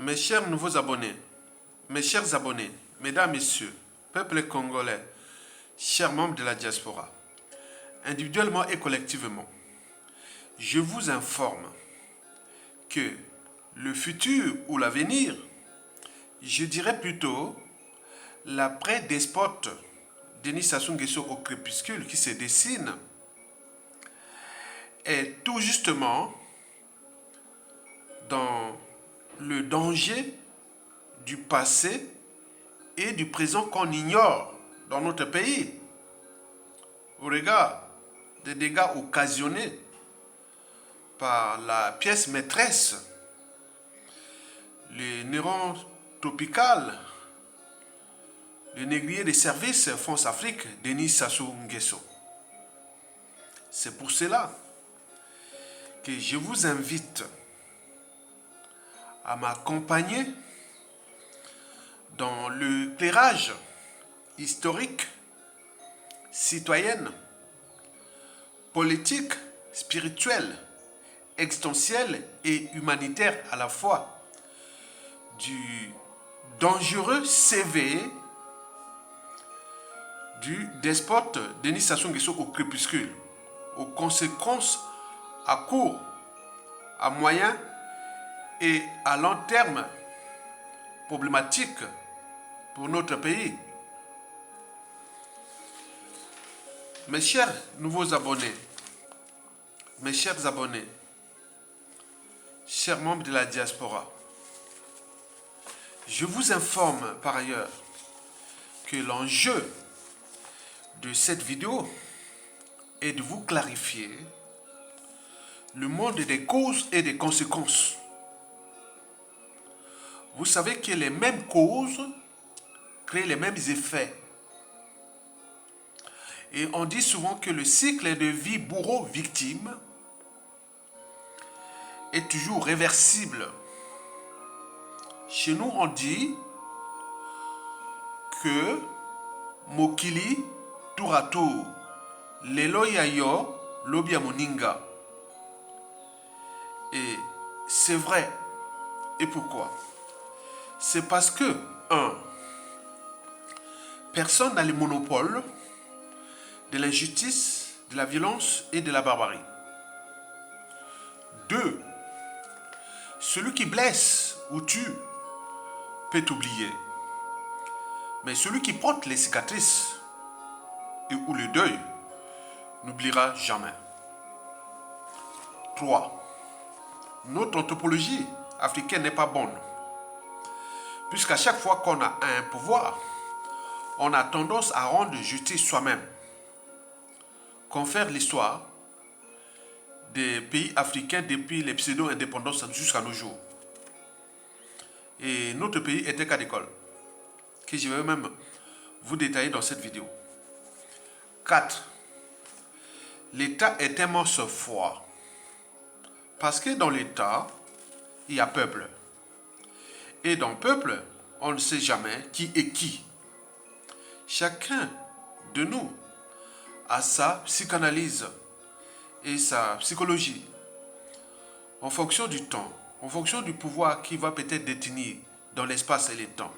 Mes chers nouveaux abonnés, mes chers abonnés, mesdames, messieurs, peuple congolais, chers membres de la diaspora, individuellement et collectivement, je vous informe que le futur ou l'avenir, je dirais plutôt l'après-despote Denis Sassou Nguesso au crépuscule qui se dessine, est tout justement dans le danger du passé et du présent qu'on ignore dans notre pays, au regard des dégâts occasionnés par la pièce maîtresse, le néron tropical, le négrier des services France-Afrique, Denis Sassou Nguesso. C'est pour cela que je vous invite à m'accompagner dans l'éclairage historique, citoyenne, politique, spirituel, existentiel et humanitaire à la fois du dangereux CV du despote Denis Sassou Nguesso au crépuscule, aux conséquences à court, à moyen et à long terme problématiques pour notre pays. Mes chers nouveaux abonnés, mes chers abonnés, chers membres de la diaspora, je vous informe par ailleurs que l'enjeu de cette vidéo est de vous clarifier le monde des causes et des conséquences. Vous savez que les mêmes causes créent les mêmes effets. Et on dit souvent que le cycle de vie bourreau-victime est toujours réversible. Chez nous, on dit que Mokili tour à tour, lelo yayo, lobia moninga. Et c'est vrai. Et pourquoi? C'est parce que, 1. Personne n'a le monopole de l'injustice, de la violence et de la barbarie. 2. Celui qui blesse ou tue peut oublier. Mais celui qui porte les cicatrices ou le deuil n'oubliera jamais. 3. Notre anthropologie africaine n'est pas bonne. Puisqu'à chaque fois qu'on a un pouvoir, on a tendance à rendre justice soi-même. Confère l'histoire des pays africains depuis les pseudo-indépendances jusqu'à nos jours. Et notre pays est un cas d'école, que je vais même vous détailler dans cette vidéo. 4. L'État est un monstre froid. Parce que dans l'État, il y a peuple. Et dans le peuple, on ne sait jamais qui est qui. Chacun de nous a sa psychanalyse et sa psychologie en fonction du temps, en fonction du pouvoir qui va peut-être détenir dans l'espace et le temps.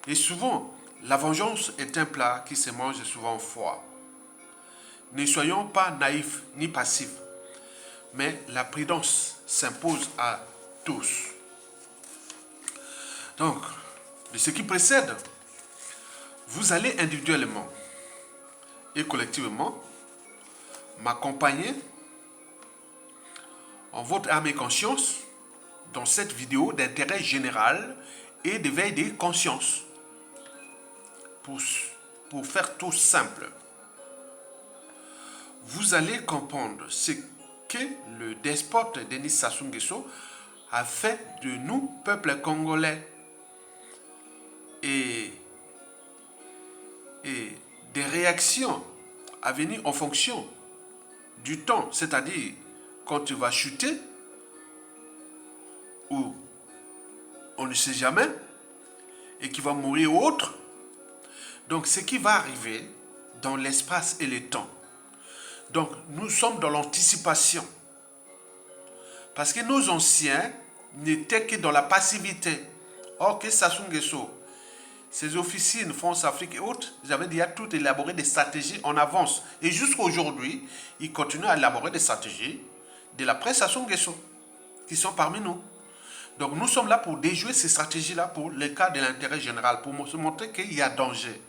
Et souvent, la vengeance est un plat qui se mange souvent froid. Ne soyons pas naïfs ni passifs, mais la prudence s'impose à tous. Donc, de ce qui précède, vous allez individuellement et collectivement m'accompagner en votre âme et conscience dans cette vidéo d'intérêt général et d'éveil des consciences. Pour faire tout simple, vous allez comprendre ce que le despote Denis Sassou Nguesso a fait de nous, peuple congolais, et des réactions à venir en fonction du temps, c'est-à-dire quand tu vas chuter ou on ne sait jamais et qui va mourir ou autre. Donc ce qui va arriver dans l'espace et le temps. Donc nous sommes dans l'anticipation. Parce que nos anciens n'était que dans la passivité. Or que Sassou Nguesso, ses officines, France, Afrique et autres, ils avaient déjà tout élaboré des stratégies en avance. Et jusqu'à aujourd'hui, ils continuent à élaborer des stratégies de la presse Sassou Nguesso, qui sont parmi nous. Donc nous sommes là pour déjouer ces stratégies-là pour le cas de l'intérêt général, pour se montrer qu'il y a danger.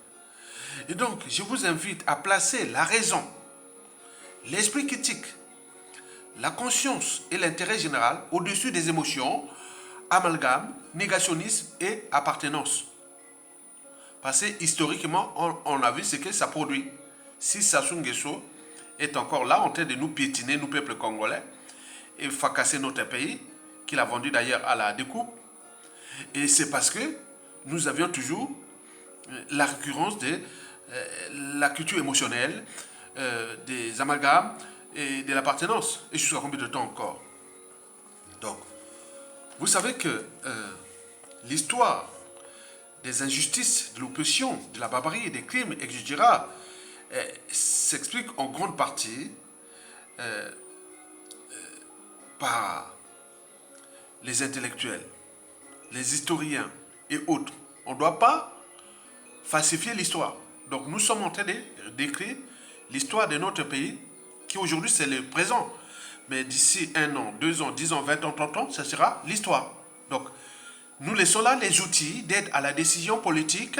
Et donc, je vous invite à placer la raison, l'esprit critique, la conscience et l'intérêt général au-dessus des émotions, amalgame, négationnisme et appartenance. Parce que historiquement, on a vu ce que ça produit. Si Sassou Nguesso est encore là en train de nous piétiner, nous peuple congolais, et fracasser notre pays, qu'il a vendu d'ailleurs à la découpe, et c'est parce que nous avions toujours la récurrence de la culture émotionnelle, des amalgames et de l'appartenance. Et jusqu'à combien de temps encore? Donc, vous savez que l'histoire des injustices, de l'oppression, de la barbarie, des crimes, etc., s'explique en grande partie par les intellectuels, les historiens et autres. On ne doit pas falsifier l'histoire. Donc nous sommes en train d'écrire l'histoire de notre pays, qui aujourd'hui c'est le présent. Mais d'ici 1 an, 2 ans, 10 ans, 20 ans, 30 ans, ça sera l'histoire. Donc nous laissons là les outils d'aide à la décision politique,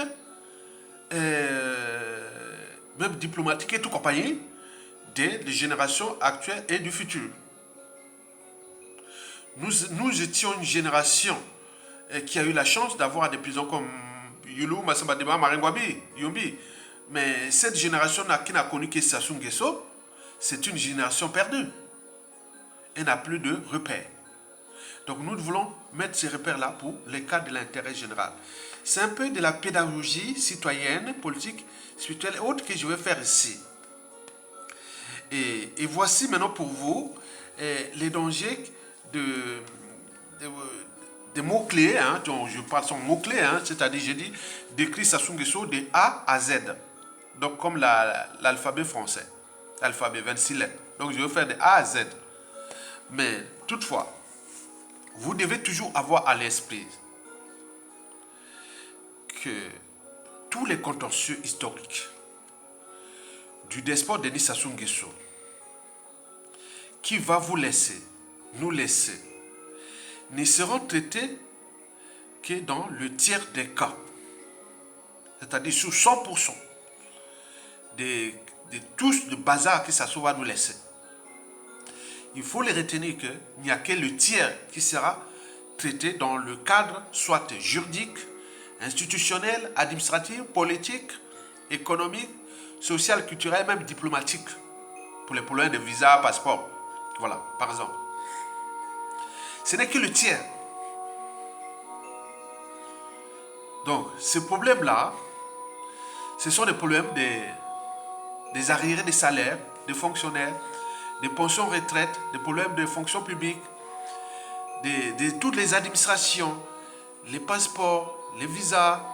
même diplomatique et tout compagnie, des générations actuelles et du futur. Nous étions une génération qui a eu la chance d'avoir des prisons comme Yulu, Massamba Deba, Maringwabi, Yombi. Mais cette génération qui n'a connu que Sassou Nguesso, c'est une génération perdue. Elle n'a plus de repères. Donc nous voulons mettre ces repères-là pour les cas de l'intérêt général. C'est un peu de la pédagogie citoyenne, politique, spirituelle et autres que je vais faire ici. Et voici maintenant pour vous les dangers des mots-clés, hein, je parle sans mots-clés, hein, c'est-à-dire, j'ai dit, décrit Sassou Nguesso de A à Z. Donc, comme l'alphabet français, l'alphabet 26 lettres. Donc, je vais faire de A à Z. Mais, toutefois, vous devez toujours avoir à l'esprit que tous les contentieux historiques du despote Denis Sassou Nguesso, qui va vous laisser, nous laisser, ne seront traités que dans le tiers des cas. C'est-à-dire sur 100% de tous le bazar que Sassou va nous laisser. Il faut les retenir qu'il n'y a que le tiers qui sera traité dans le cadre soit juridique, institutionnel, administratif, politique, économique, social, culturel, même diplomatique. Pour les problèmes de visa, passeport. Voilà, par exemple. Ce n'est que le tiers. Donc, ces problèmes-là, ce sont des problèmes des arriérés des salaires, des fonctionnaires, des pensions retraites, des problèmes de fonction publique, de toutes les administrations, les passeports, les visas,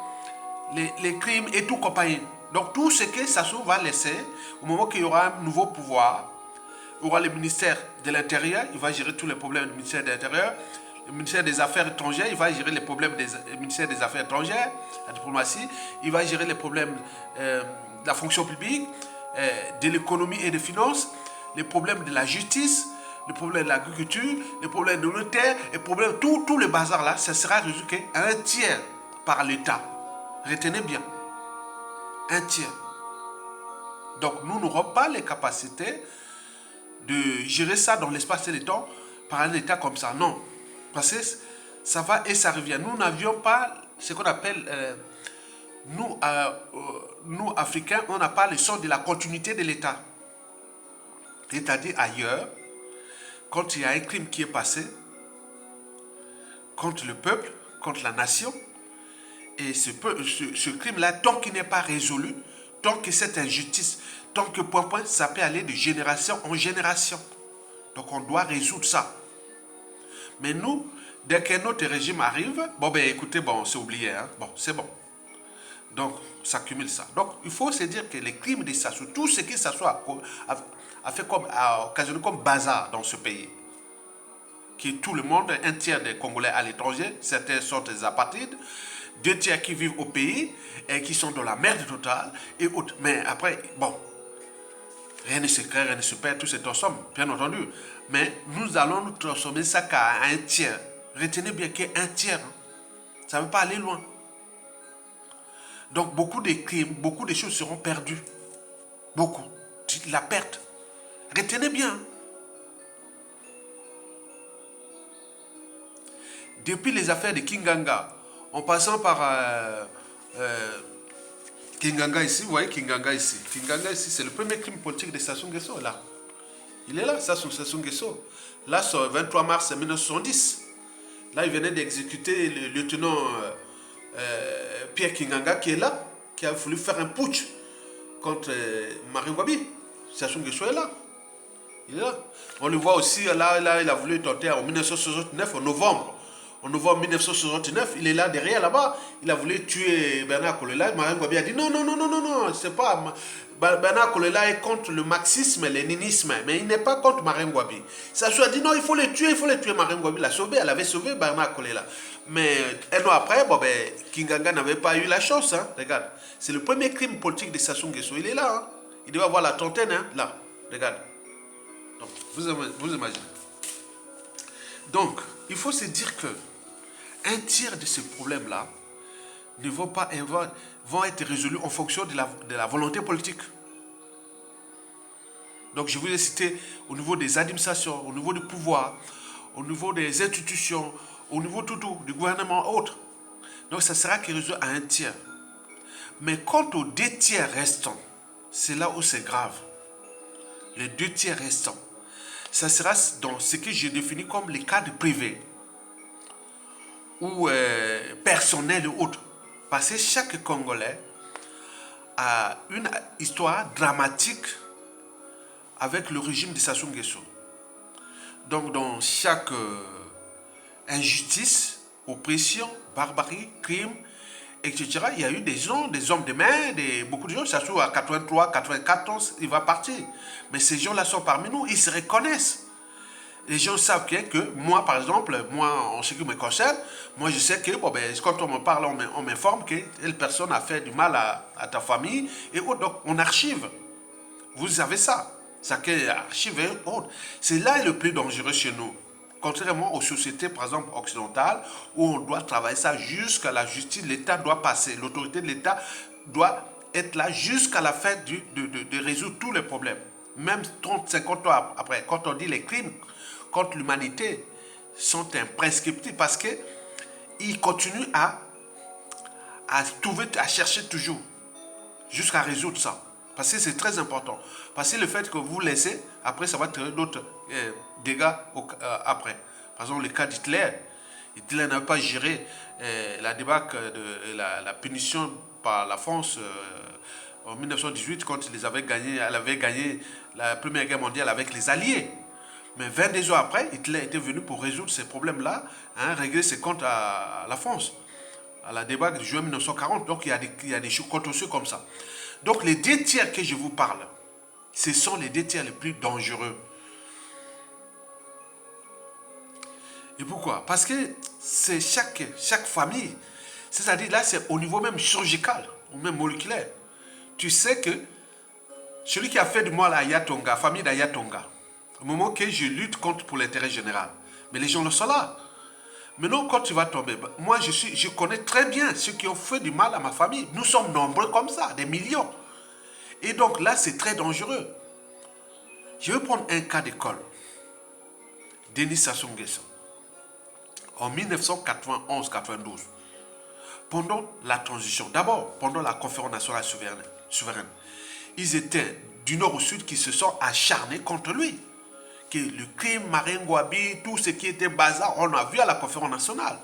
les crimes et tout compagnie. Donc, tout ce que Sassou va laisser, au moment qu'il y aura un nouveau pouvoir, il y aura le ministère de l'Intérieur, il va gérer tous les problèmes du ministère de l'Intérieur. Le ministère des Affaires étrangères, il va gérer les problèmes du ministère des Affaires étrangères, la diplomatie. Il va gérer les problèmes de la fonction publique, de l'économie et des finances, les problèmes de la justice, les problèmes de l'agriculture, les problèmes de notaire, les problèmes, tout le bazar là, ça sera résolu à un tiers par l'État. Retenez bien, un tiers. Donc nous n'aurons pas les capacités de gérer ça dans l'espace et le temps par un État comme ça. Non. Parce que ça va et ça revient. Nous n'avions pas ce qu'on appelle, nous Africains, on n'a pas le sens de la continuité de l'État. C'est-à-dire ailleurs, quand il y a un crime qui est passé, contre le peuple, contre la nation, et ce crime-là, tant qu'il n'est pas résolu, tant que cette injustice, tant que point, ça peut aller de génération en génération. Donc on doit résoudre ça. Mais nous, dès qu'un autre régime arrive, bon ben écoutez, bon c'est oublié, hein? Bon c'est bon. Donc ça cumule ça. Donc il faut se dire que les crimes de Sassou, tout ce que Sassou a fait comme, a occasionné comme bazar dans ce pays, qui est tout le monde, un tiers des Congolais à l'étranger, certains sont des apatrides, 2 tiers qui vivent au pays et qui sont dans la merde totale et autres. Mais après, bon, rien ne se crée, rien ne se perd, tout se transforme, bien entendu. Mais nous allons nous transformer ça qu'à un tiers. Retenez bien qu'il y a un tiers. Ça ne veut pas aller loin. Donc beaucoup de crimes, beaucoup de choses seront perdues. Beaucoup. La perte. Retenez bien. Depuis les affaires de Kinganga, en passant par Kinganga ici, vous voyez Kinganga ici. Kinganga ici, c'est le premier crime politique de Sassou Nguesso, là. Il est là, Sassou Nguesso. Là, c'est le 23 mars 1970. Là, il venait d'exécuter le lieutenant Pierre Kinganga qui est là, qui a voulu faire un putsch contre Marine Ngouabi. Sassou Nguesso est là. Il est là. On le voit aussi, là il a voulu tenter en 1969, en novembre. En novembre 1969, il est là derrière, là-bas. Il a voulu tuer Bernard Kolela. Marine Ngouabi a dit non, c'est pas... Bernard Kolela est contre le marxisme et le léninisme, mais il n'est pas contre Marine Ngouabi. Sassou a dit non, il faut les tuer. Marine Ngouabi l'a sauvé, elle avait sauvé Bernard Kolela. Mais un an après, Kinganga n'avait pas eu la chance. Hein. Regarde, c'est le premier crime politique de Sassou Nguesso. Il est là. Hein. Il doit avoir la trentaine, hein, là. Regarde. Donc, vous imaginez. Donc, il faut se dire que un tiers de ces problèmes-là vont être résolus en fonction de la volonté politique. Donc, je vous ai cité au niveau des administrations, au niveau du pouvoir, au niveau des institutions, au niveau tout, du gouvernement autre. Donc, ça sera qui résout à un tiers. Mais quant aux 2 tiers restants, c'est là où c'est grave. Les 2 tiers restants, ça sera dans ce que j'ai défini comme les cadres privés ou personnels ou autres. Parce que chaque Congolais a une histoire dramatique avec le régime de Sassou Nguesso. Donc dans chaque injustice, oppression, barbarie, crime, etc., il y a eu des gens, des hommes de main, beaucoup de gens. Sassou à 83, 94, il va partir. Mais ces gens-là sont parmi nous, ils se reconnaissent. Les gens savent que moi, par exemple, en ce qui me concerne, moi je sais que quand on me parle, on m'informe que telle personne a fait du mal à ta famille et autres. Donc on archive. Vous avez ça. Ça qui est archivé et autres. C'est là le plus dangereux chez nous. Contrairement aux sociétés, par exemple, occidentales, où on doit travailler ça jusqu'à la justice, l'État doit passer. L'autorité de l'État doit être là jusqu'à la fin de résoudre tous les problèmes. Même 30, 50 ans après, quand on dit les crimes contre l'humanité sont imprescriptibles parce qu'ils continuent à trouver, à chercher toujours jusqu'à résoudre ça. Parce que c'est très important. Parce que le fait que vous laissez, après ça va créer d'autres dégâts après. Par exemple, le cas d'Hitler. Hitler n'a pas géré la débâcle de la punition par la France en 1918 quand elle avait gagné la Première Guerre mondiale avec les Alliés. Mais 22 ans après, Hitler était venu pour résoudre ces problèmes-là, régler ses comptes à la France, à la débâcle de juin 1940. Donc il y a des choses contentieux comme ça. Donc les 2 tiers que je vous parle, ce sont les 2 tiers les plus dangereux. Et pourquoi? Parce que c'est chaque famille, c'est-à-dire là c'est au niveau même chirurgical ou même moléculaire. Tu sais que celui qui a fait du mal à Yatonga, famille d'Ayatonga, au moment que je lutte contre pour l'intérêt général, mais les gens le sont là. Maintenant, quand tu vas tomber, moi je connais très bien ceux qui ont fait du mal à ma famille. Nous sommes nombreux comme ça, des millions. Et donc là, c'est très dangereux. Je vais prendre un cas d'école. Denis Sassou Nguesso. En 1991-92, pendant la transition, d'abord pendant la conférence nationale souveraine, ils étaient du nord au sud qui se sont acharnés contre lui. Que le crime, Marine Ngouabi, tout ce qui était bazar, on a vu à la conférence nationale.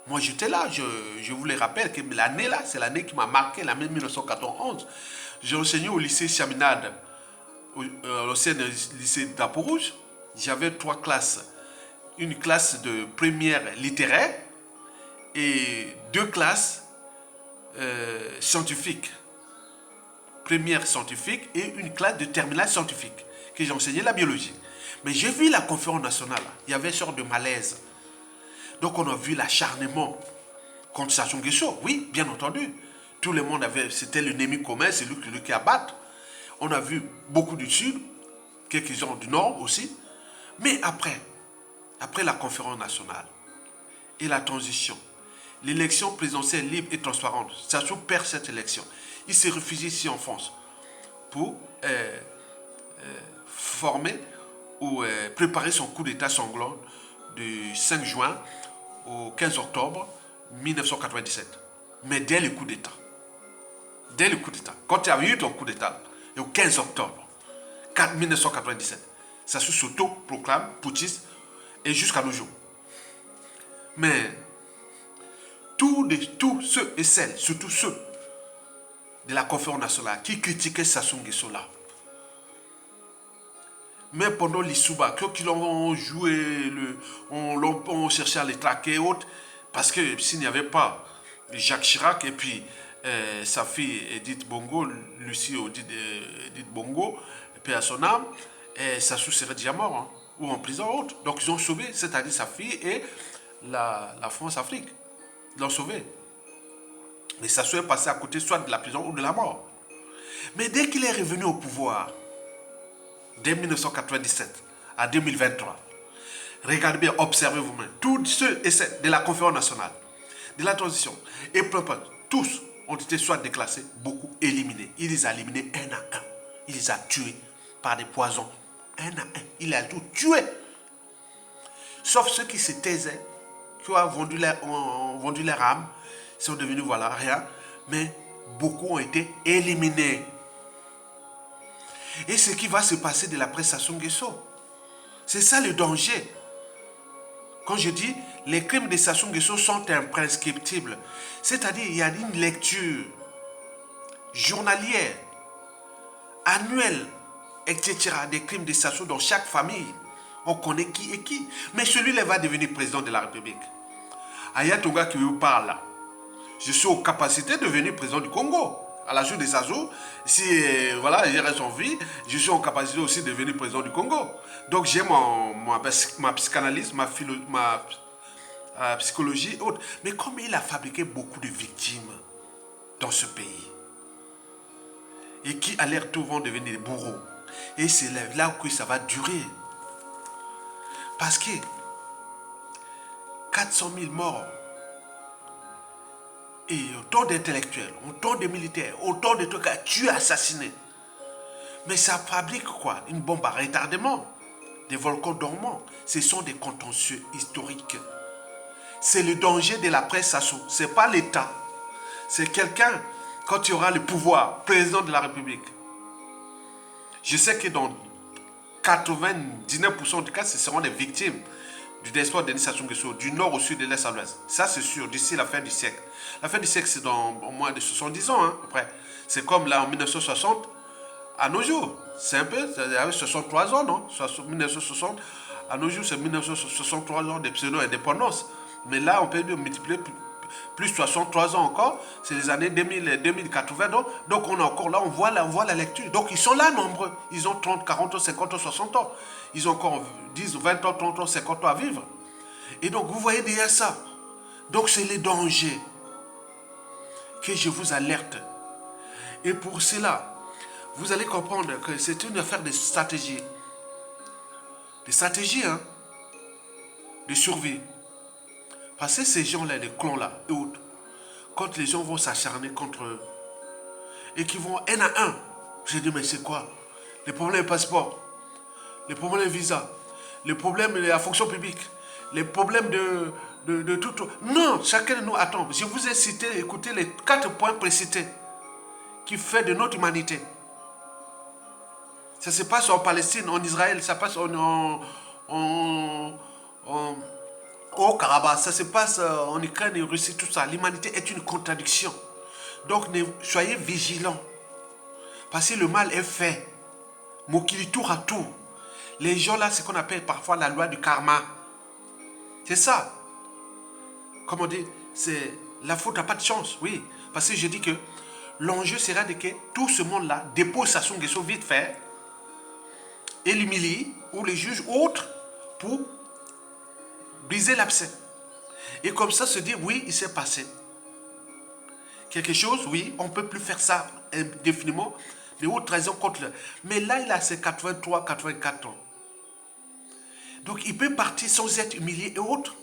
Moi j'étais là, je vous le rappelle que l'année là, c'est l'année qui m'a marqué, l'année 1991. J'ai enseigné au lycée Chaminade, au lycée d'Apo-Rouge. J'avais 3 classes. Une classe de première littéraire et 2 classes scientifiques. Première scientifique et une classe de terminale scientifique, que j'enseignais la biologie. Mais j'ai vu la conférence nationale, il y avait une sorte de malaise. Donc on a vu l'acharnement contre Sassou Nguesso, oui, bien entendu. Tout le monde avait, c'était l'ennemi commun, c'est lui qui abatte. On a vu beaucoup du Sud, quelques-uns du Nord aussi. Mais après la conférence nationale et la transition, l'élection présidentielle libre et transparente, Sassou perd cette élection. Il s'est réfugié ici en France pour former ou préparer son coup d'état sanglant du 5 juin au 15 octobre 1997. Mais dès le coup d'état, quand tu as eu ton coup d'état, au 15 octobre 1997, Sassou s'auto-proclame putschiste et jusqu'à nos jours. Mais tous ceux et celles, surtout ceux de la conférence nationale qui critiquaient Sassou Nguesso là, mais pendant l'Issouba, qui l'ont joué, on cherchait à les traquer et autres, parce que s'il n'y avait pas Jacques Chirac et puis sa fille Edith Bongo, Lucie Edith Bongo, et puis à son âme, Sassou serait déjà mort, hein, ou en prison ou autre. Donc ils ont sauvé, c'est-à-dire sa fille et la France-Afrique. Ils l'ont sauvé. Mais Sassou est passé à côté soit de la prison ou de la mort. Mais dès qu'il est revenu au pouvoir, dès 1997 à 2023, regardez bien, observez vous-même, tous ceux et celles de la conférence nationale, de la transition, et tous ont été soit déclassés, beaucoup éliminés. Il les a éliminés un à un. Il les a tués par des poisons. Un à un. Il les a tous tués. Sauf ceux qui se taisaient, qui ont vendu leur âme, sont devenus, voilà, rien. Mais beaucoup ont été éliminés. Et ce qui va se passer de l'après Sassou Nguesso, c'est ça le danger. Quand je dis les crimes de Sassou Nguesso sont imprescriptibles, c'est-à-dire il y a une lecture journalière, annuelle, etc. des crimes de Sassou dans chaque famille. On connaît qui est qui. Mais celui-là va devenir président de la République. Aya Tonga qui vous parle là, je suis aux capacités de devenir président du Congo. À la suite de Sassou, si voilà, il reste en vie, je suis en capacité aussi de devenir président du Congo. Donc j'ai ma psychanalyse, ma psychologie et autres. Mais comme il a fabriqué beaucoup de victimes dans ce pays, et qui à leur tour vont devenir des bourreaux, et c'est là que ça va durer. Parce que 400 000 morts, et autant d'intellectuels, autant de militaires, autant de trucs à tuer, assassinés. Mais ça fabrique quoi? Une bombe à retardement, des volcans dormants. Ce sont des contentieux historiques. C'est le danger de la presse Sassou. Ce n'est pas l'État. C'est quelqu'un, quand il aura le pouvoir, président de la République. Je sais que dans 99% des cas, ce seront des victimes du despot Denis Sassou Nguesso, du nord au sud, de l'est à l'ouest. Ça, c'est sûr, d'ici la fin du siècle. La fin du siècle, c'est dans au moins de 70 ans, hein, après. C'est comme là, en 1960, à nos jours. C'est un peu, avec 63 ans, non? 1960, à nos jours, c'est 1963 ans de pseudo-indépendance. Mais là, on peut multiplier plus 63 ans encore, c'est les années 2080. Donc on est encore là, on voit la lecture. Donc ils sont là nombreux. Ils ont 30, 40, 50, 60 ans. Ils ont encore 10, 20 ans, 30 ans, 50 ans à vivre. Et donc vous voyez derrière ça. Donc c'est les dangers que je vous alerte. Et pour cela, vous allez comprendre que c'est une affaire de stratégie. Des stratégies, hein, de survie. Parce que ces gens-là, les clans-là et autres, quand les gens vont s'acharner contre eux, et qui vont un à un, je dis, mais c'est quoi? Les problèmes de passeport, les problèmes de visa, les problèmes de la fonction publique, les problèmes de tout. Non, chacun de nous attend. Je vous ai cité, écoutez les 4 points précités qui fait de notre humanité. Ça se passe en Palestine, en Israël, ça passe au Karabakh, ça se passe en Ukraine et en Russie, tout ça. L'humanité est une contradiction. Donc soyez vigilants. Parce que le mal est fait. Mokili tour à tour. Les gens là, c'est ce qu'on appelle parfois la loi du karma. C'est ça. Comme on dit, c'est la faute n'a pas de chance, oui. Parce que je dis que l'enjeu sera de que tout ce monde-là dépose Sassou Nguesso vite fait et l'humilie, ou les juges autres, pour briser l'abcès. Et comme ça se dire, oui, il s'est passé quelque chose, oui, on ne peut plus faire ça indéfiniment, mais haute trahison contre le... Mais là, il a ses 83, 84 ans. Donc, il peut partir sans être humilié et autres.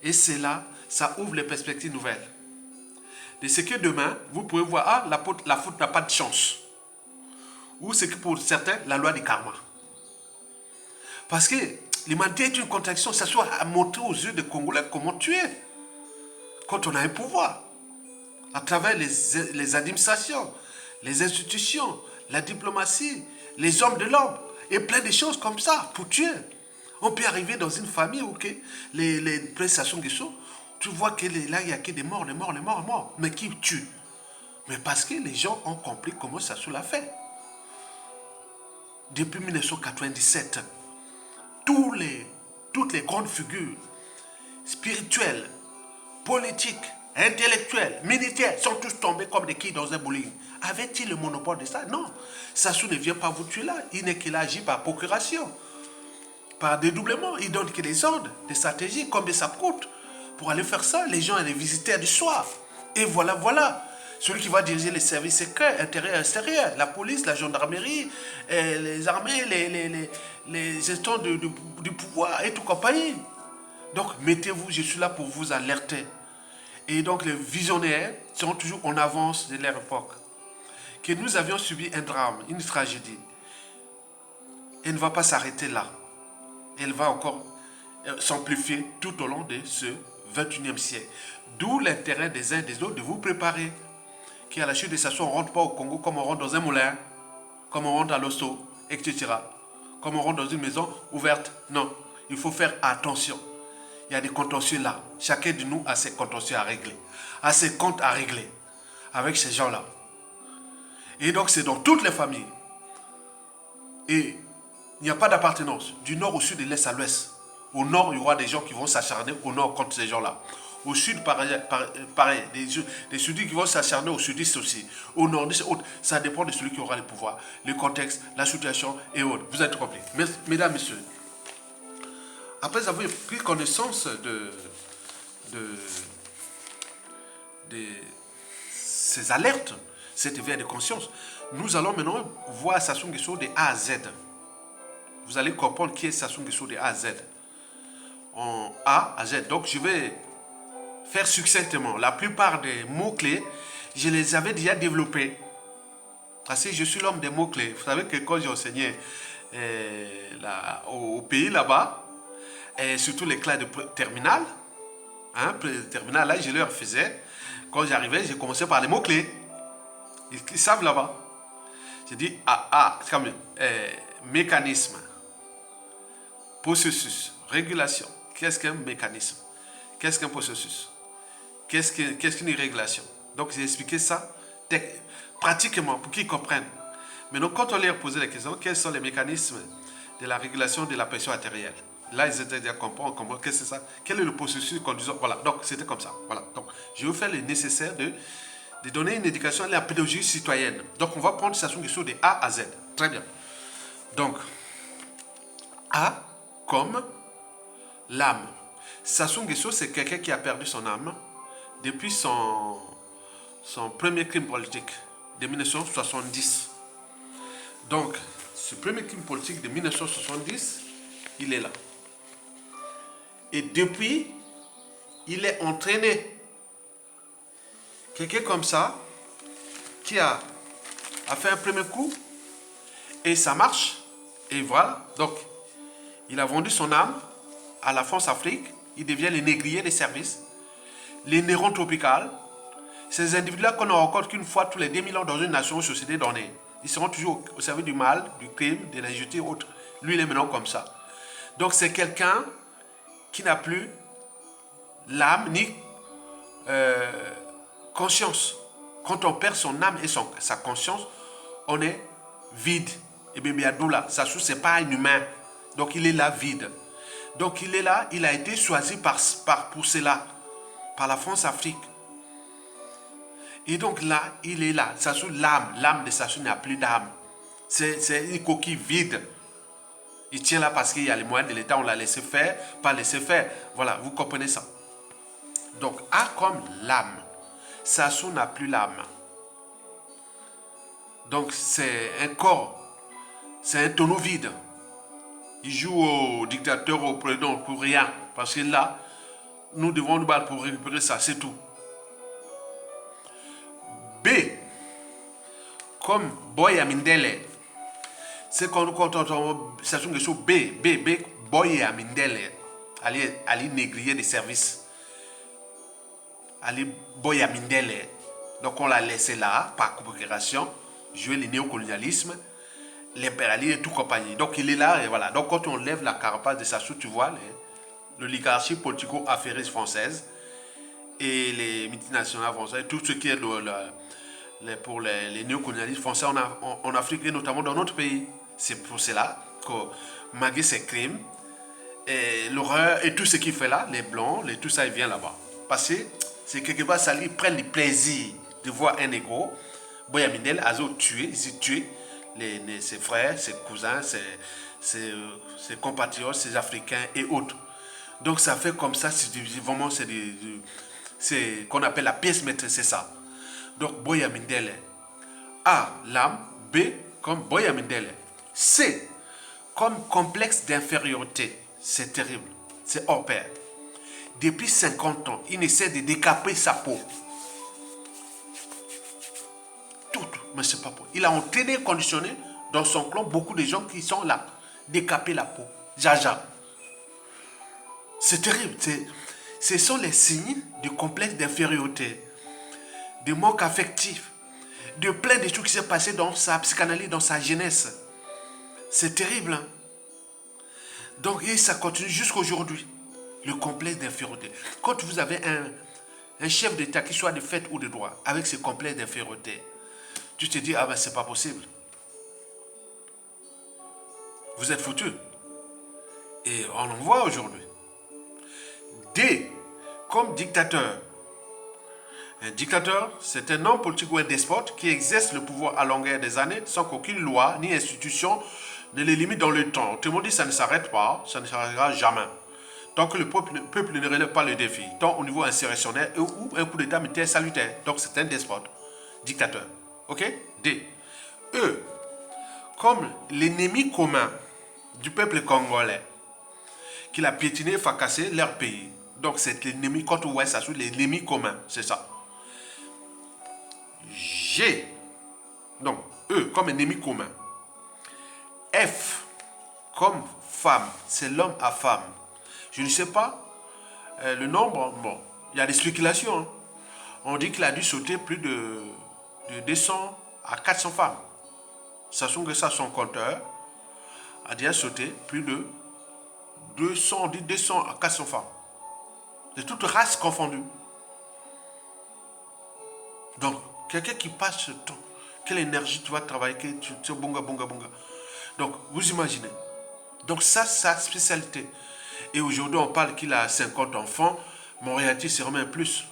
Et c'est là, ça ouvre les perspectives nouvelles. De ce que demain, vous pouvez voir, ah, la faute n'a pas de chance. Ou c'est que pour certains, la loi du karma. Parce que l'humanité est une contradiction, ça soit à montrer aux yeux des Congolais comment tu es. Quand on a un pouvoir. À travers les administrations, les institutions, la diplomatie, les hommes de l'ombre, et plein de choses comme ça, pour tuer. On peut arriver dans une famille où les prestations qui sont, tu vois que là, il n'y a que des morts, des morts, des morts, des morts. Mais qui tue? Mais parce que les gens ont compris comment ça se l'a fait. Depuis 1997, toutes les grandes figures spirituelles, politiques, intellectuels, militaires, sont tous tombés comme des quilles dans un bowling. Avait-il le monopole de ça? Non. Sassou ne vient pas vous tuer là. Il n'est qu'il agit par procuration, par dédoublement. Il donne que des ordres, des stratégies, combien ça coûte. Pour aller faire ça, les gens et les visiteurs du soir. Et voilà. Celui qui va diriger les services secrets, intérieurs et extérieurs, la police, la gendarmerie, les armées, les gestions du pouvoir et tout compagnie. Donc, mettez-vous, je suis là pour vous alerter. Et donc les visionnaires seront toujours en avance de leur époque. Que nous avions subi un drame, une tragédie. Elle ne va pas s'arrêter là. Elle va encore s'amplifier tout au long de ce 21e siècle. D'où l'intérêt des uns et des autres de vous préparer. Qu'à la chute de Sassou, on ne rentre pas au Congo comme on rentre dans un moulin, comme on rentre à l'hosto, etc. Comme on rentre dans une maison ouverte. Non, il faut faire attention. Il y a des contentieux là. Chacun de nous a ses contentieux à régler. A ses comptes à régler avec ces gens-là. Et donc, c'est dans toutes les familles. Et il n'y a pas d'appartenance. Du nord au sud, de l'est à l'ouest. Au nord, il y aura des gens qui vont s'acharner au nord contre ces gens-là. Au sud, pareil. Des sudistes qui vont s'acharner aux sudistes aussi. Au nordiste, ça dépend de celui qui aura le pouvoir. Le contexte, la situation et autres. Vous êtes compris. Mesdames, messieurs. Après avoir pris connaissance de ces alertes, cet éveil de conscience, nous allons maintenant voir Sassou Nguesso de A à Z. Vous allez comprendre qui est Sassou Nguesso de A à Z. En A à Z. Donc je vais faire succinctement. La plupart des mots-clés, je les avais déjà développés. Parce que je suis l'homme des mots-clés. Vous savez que quand j'ai enseigné au pays là-bas, et surtout les classes de terminale, terminale, là, je leur faisais, quand j'arrivais, j'ai commencé par les mots-clés. Ils savent là-bas. J'ai dit, comme mécanisme, processus, régulation. Qu'est-ce qu'un mécanisme? Qu'est-ce qu'un processus? Qu'est-ce qu'une régulation? Donc, j'ai expliqué ça pratiquement pour qu'ils comprennent. Maintenant, quand on leur posait la question, quels sont les mécanismes de la régulation de la pression artérielle? Là, ils étaient déjà comprendre comment, qu'est-ce que c'est ça? Quel est le processus conduisant? Voilà, donc c'était comme ça. Voilà, donc je vais vous faire le nécessaire de donner une éducation à la pédagogie citoyenne. Donc, on va prendre Sassou Nguesso de A à Z. Très bien. Donc, A comme l'âme. Sassou Nguesso, c'est quelqu'un qui a perdu son âme depuis son premier crime politique de 1970. Donc, ce premier crime politique de 1970, il est là. Et depuis, il est entraîné. Quelqu'un comme ça, qui a fait un premier coup, et ça marche, et voilà. Donc, il a vendu son âme à la France-Afrique, il devient le négrier des services, les nérons tropicales, ces individus-là qu'on ne rencontre qu'une fois tous les 2000 ans dans une nation ou société donnée. Ils seront toujours au service du mal, du crime, de l'injustice et autres. Lui, il est maintenant comme ça. Donc, c'est quelqu'un qui n'a plus l'âme ni conscience. Quand on perd son âme et sa conscience, on est vide. Et bien, Biadoula, Sassou, ce n'est pas un humain. Donc, il est là vide. Donc, il est là, il a été choisi pour cela, par la France-Afrique. Et donc là, il est là. Sassou, l'âme de Sassou n'a plus d'âme. C'est une coquille vide. Il tient là parce qu'il y a les moyens de l'État, on l'a laissé faire, pas laissé faire. Voilà, vous comprenez ça. Donc, A comme l'âme. Sassou n'a plus l'âme. Donc, c'est un corps, c'est un tonneau vide. Il joue au dictateur, au président pour rien. Parce que là, nous devons nous battre pour récupérer ça, c'est tout. B, comme Boy Amindele. C'est quand on ça sont sur B, Boy Amindele. Ali négrier des services. Ali Boy Amindele. Donc on l'a laissé là, par coopération, jouer le néocolonialisme, l'impérialisme et tout compagnie. Donc il est là et voilà. Donc quand on lève la carapace de Sassou, tu vois, l'oligarchie politico-affairiste française et les multinationales françaises, tout ce qui est pour les néocolonialistes français en Afrique et notamment dans notre pays. C'est pour cela que malgré ces crimes, et l'horreur et tout ce qu'il fait là, les blancs, tout ça, il vient là-bas. Parce que c'est quelque part, ça lui prend le plaisir de voir un négro, Boya Mindel, Azo tuer, ses frères, ses cousins, ses compatriotes, ses Africains et autres. Donc ça fait comme ça, vraiment, c'est qu'on appelle la pièce maîtresse, c'est ça. Donc Boya Mindele. A, l'âme. B, comme Boya Mindele. C, comme complexe d'infériorité. C'est terrible. C'est hors pair. Depuis 50 ans, il essaie de décaper sa peau. Tout, mais c'est pas possible. Il a entraîné, conditionné dans son clan beaucoup de gens qui sont là. Décaper la peau. Jaja. C'est terrible. Ce sont les signes du complexe d'infériorité, de manque affectif, de plein de choses qui s'est passé dans sa psychanalyse, dans sa jeunesse. C'est terrible. Hein? Donc, et ça continue jusqu'à aujourd'hui. Le complexe d'infériorité. Quand vous avez un chef d'État qui soit de fait ou de droit, avec ce complexe d'infériorité, tu te dis, ah ben c'est pas possible. Vous êtes foutus. Et on en voit aujourd'hui. D, comme dictateur. Un dictateur, c'est un homme politique ou un despote qui exerce le pouvoir à longueur des années sans qu'aucune loi ni institution ne les limite dans le temps. Tout le monde dit que ça ne s'arrête pas, ça ne s'arrêtera jamais. Tant que le peuple ne relève pas le défi, tant au niveau insurrectionnel ou un coup d'État militaire salutaire. Donc c'est un despote, dictateur. Ok? D. E. Comme l'ennemi commun du peuple congolais, qu'il a piétiné, fracassé leur pays. Donc c'est l'ennemi, quand on voit ça, c'est l'ennemi commun, c'est ça. G. Donc E comme ennemi commun. F comme femme, c'est l'homme à femme. Je ne sais pas le nombre, bon, il y a des spéculations. Hein. On dit qu'il a dû sauter plus de 200 à 400 femmes. Sachant que ça, son compteur a déjà sauté plus de 200 à 400 femmes. De toutes races confondues. Donc, quelqu'un qui passe ce temps, quelle énergie tu vas travailler, tu bunga. Donc, vous imaginez. Donc, ça, sa spécialité. Et aujourd'hui, on parle qu'il a 50 enfants, mais en réalité, c'est vraiment un plus.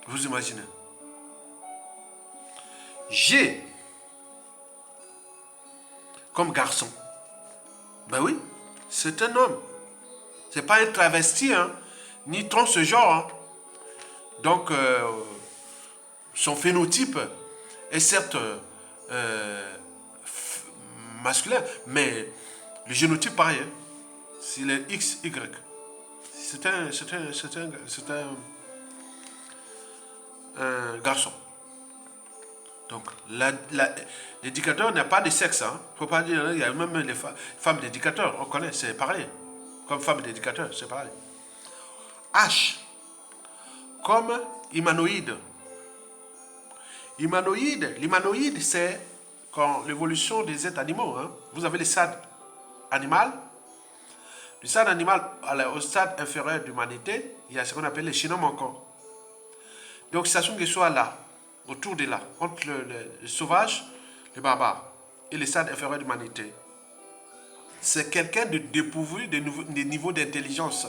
Vous imaginez. G, comme garçon. Ben oui, c'est un homme. C'est pas un travesti, hein, ni transgenre. Hein. Donc, son phénotype est certes masculin, mais le génotype pareil. Hein. C'est le XY. C'est un garçon. Donc, l'éducateur n'a pas de sexe. Il hein. ne faut pas dire, il y a même les femmes d'éducateurs, on connaît, c'est pareil. Comme femme d'éducateur, c'est pareil. H, comme humanoïde. L'humanoïde, c'est quand l'évolution des êtres animaux. Hein. Vous avez les stades animal. Le stade animal, au stade inférieur d'humanité, il y a ce qu'on appelle les chinômes encore. Donc, ça sont qu'ils soient là, autour de là, entre le sauvage, le barbare, et le stade inférieur d'humanité. C'est quelqu'un de dépourvu des niveaux d'intelligence,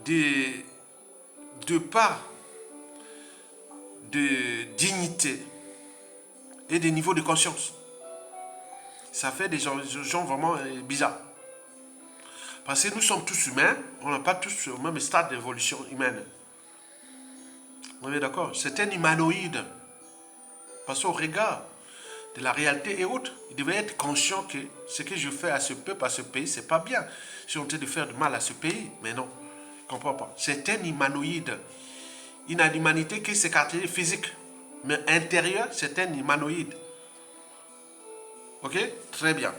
de part, de dignité et des niveaux de conscience. Ça fait des gens vraiment bizarres. Parce que nous sommes tous humains, on n'a pas tous au même stade d'évolution humaine. On est d'accord? C'est un humanoïde. Parce qu'au regard de la réalité et autres, il devait être conscient que ce que je fais à ce peuple, à ce pays, c'est pas bien. Je suis en train de faire du mal à ce pays. Mais non, il ne comprend pas. C'est un humanoïde. Il n'a d'humanité que ses caractéristiques physiques. Mais intérieur, c'est un humanoïde. Ok? Très bien.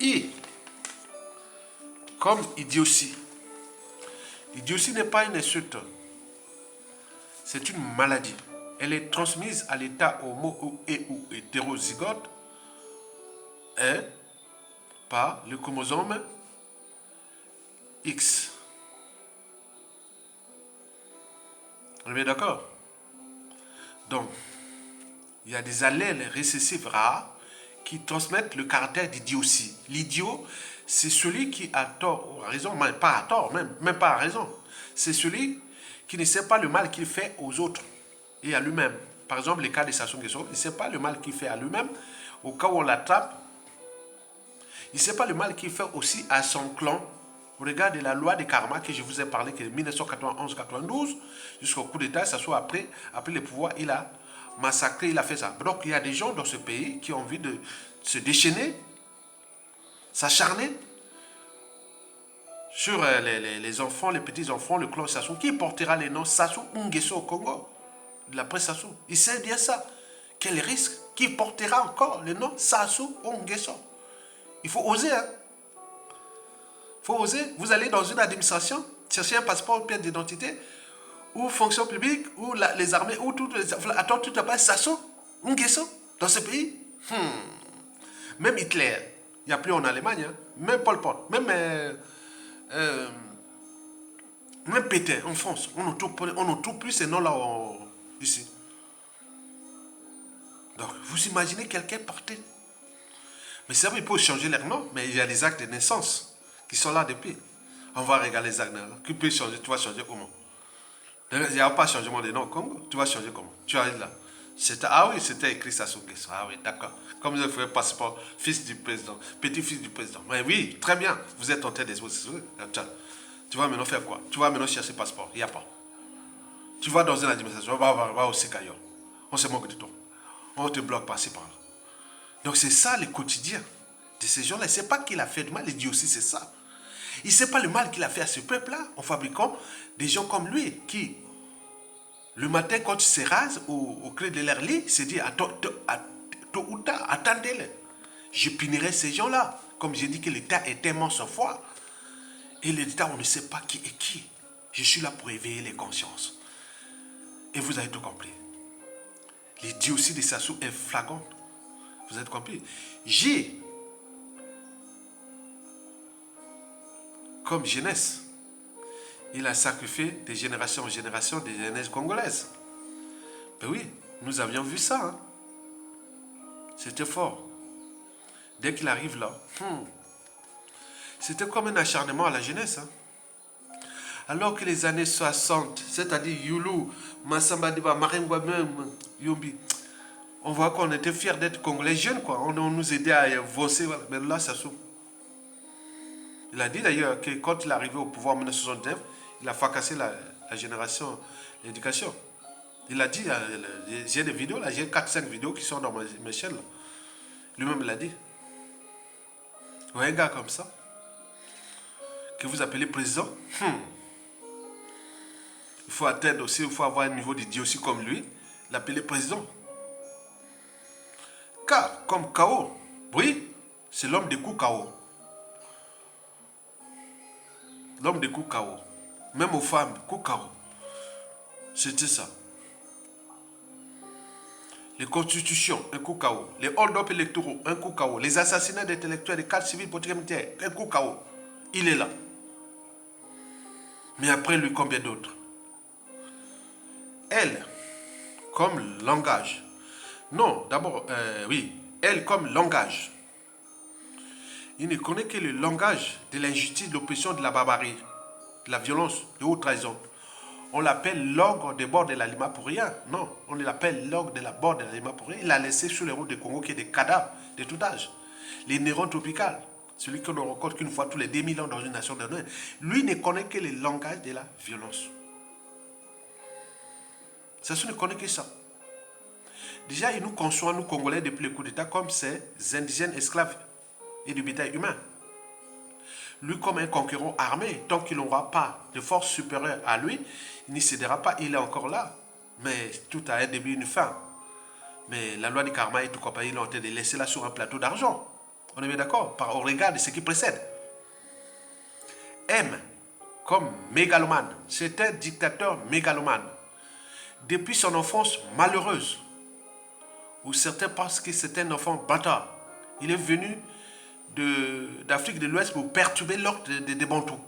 I, comme idiotie. L'idiotie n'est pas une insulte. C'est une maladie. Elle est transmise à l'état homo et ou hétérozygote par le chromosome X. On est bien d'accord? Donc, il y a des allèles récessifs rares qui transmettent le caractère d'idiotie. L'idiot, c'est celui qui a tort ou a raison, mais pas à tort, même pas à raison. C'est celui qui ne sait pas le mal qu'il fait aux autres et à lui-même. Par exemple, les cas de Sassou Nguesso, il ne sait pas le mal qu'il fait à lui-même. Au cas où on l'attrape, il ne sait pas le mal qu'il fait aussi à son clan. Regardez la loi de karma que je vous ai parlé, que 1991-92, jusqu'au coup d'État, Sassou après le pouvoir, il a massacré, il a fait ça. Donc il y a des gens dans ce pays qui ont envie de se déchaîner, s'acharner sur les enfants, les petits-enfants, le clan Sassou. Qui portera les noms Sassou Nguesso au Congo? De l'après Sassou. Il sait bien ça. Quel risque? Qui portera encore le nom Sassou Nguesso? Il faut oser, hein? Il faut oser. Vous allez dans une administration, chercher un passeport, une pièce d'identité, ou fonction publique, ou les armées, ou tout. Attends, tu t'appelles Sassou Nguesso dans ce pays? Même Hitler, il n'y a plus en Allemagne, hein? Même Pol Pot, même Pétain en France, on ne trouve plus ces noms-là ici. Donc, vous imaginez quelqu'un porté. Mais c'est vrai, il peut changer leur nom, mais il y a des actes de naissance qui sont là depuis. On va regarder les actes. Qui peut changer? Tu vas changer comment? Il n'y a pas de changement de nom au Congo. Tu vas changer comment? Tu arrives là. Ah oui, c'était écrit Sassou Nguesso. Ah oui, d'accord. Comme je fais passeport, fils du président, petit-fils du président. Mais oui, très bien. Vous êtes en train de... Tu vas maintenant faire quoi? Tu vas maintenant chercher passeport. Il n'y a pas. Tu vas dans une administration, va au Sikayo. On se moque de toi. On te bloque par-ci par-là. Donc c'est ça le quotidien de ces gens-là. Il ne sait pas qu'il a fait du mal. Il dit aussi c'est ça. Il ne sait pas le mal qu'il a fait à ce peuple-là en fabriquant des gens comme lui qui, le matin quand il se rase au creux de leur lit, se dit tôt ou tard, attendez-les. Je punirai ces gens-là. Comme j'ai dit que l'État est tellement sans foi. Et l'État, on ne sait pas qui est qui. Je suis là pour éveiller les consciences. Et vous avez tout compris. L'idiotie de Sassou est flagrante. Vous avez compris? J'ai, comme jeunesse, il a sacrifié de génération en génération des jeunesses congolaises. Ben oui, nous avions vu ça. Hein? C'était fort. Dès qu'il arrive là, c'était comme un acharnement à la jeunesse. Hein? Alors que les années 60, c'est-à-dire Youlou, Massamba Diba, Marengwa même, Yombi, on voit qu'on était fiers d'être congolais jeunes, quoi. On nous aidait à avancer. Voilà. Mais là, ça s'ouvre. Il a dit d'ailleurs que quand il est arrivé au pouvoir en 1969, il a fracassé la génération, l'éducation. Il a dit, j'ai des vidéos, là, j'ai 4-5 vidéos qui sont dans ma chaîne. Lui-même, il a dit. Vous voyez un gars comme ça, que vous appelez président, il faut atteindre aussi, il faut avoir un niveau d'idiotie comme lui, l'appeler président. Car, comme K.O., oui, c'est l'homme des coups K.O. L'homme des coups K.O. Même aux femmes, coups K.O. C'était ça. Les constitutions, un coup KO. Les hold-up électoraux, un coup KO. Les assassinats d'intellectuels, des cadres civils, politiques et militaires, un coup KO. Il est là. Mais après lui, combien d'autres? Elle, comme langage. Non, d'abord, oui. Elle comme langage. Il ne connaît que le langage de l'injustice, de l'oppression, de la barbarie, de la violence, de haute trahison. On l'appelle l'ogre des bords de la Lima pour rien. Non, on l'appelle l'ogre de la bord de la Lima pour rien. Il a laissé sur les routes de Congo qui est des cadavres de tout âge. Les nérons tropicales, celui qu'on ne rencontre qu'une fois tous les 2000 ans dans une nation donnée. Lui ne connaît que le langage de la violence. Ça ne connaît que ça. Déjà, il nous conçoit, nous Congolais, depuis le coup d'État, comme ces indigènes esclaves et du bétail humain. Lui, comme un conquérant armé, tant qu'il n'aura pas de force supérieure à lui, il n'y cédera pas, il est encore là. Mais tout a un début et une fin. Mais la loi du karma et tout compagnie l'ont été de laisser là sur un plateau d'argent. On est bien d'accord, au regard de ce qui précède. M, comme mégalomane, c'est un dictateur mégalomane. Depuis son enfance malheureuse, où certains pensent que c'est un enfant bâtard, il est venu d'Afrique de l'Ouest pour perturber l'ordre des Bantous.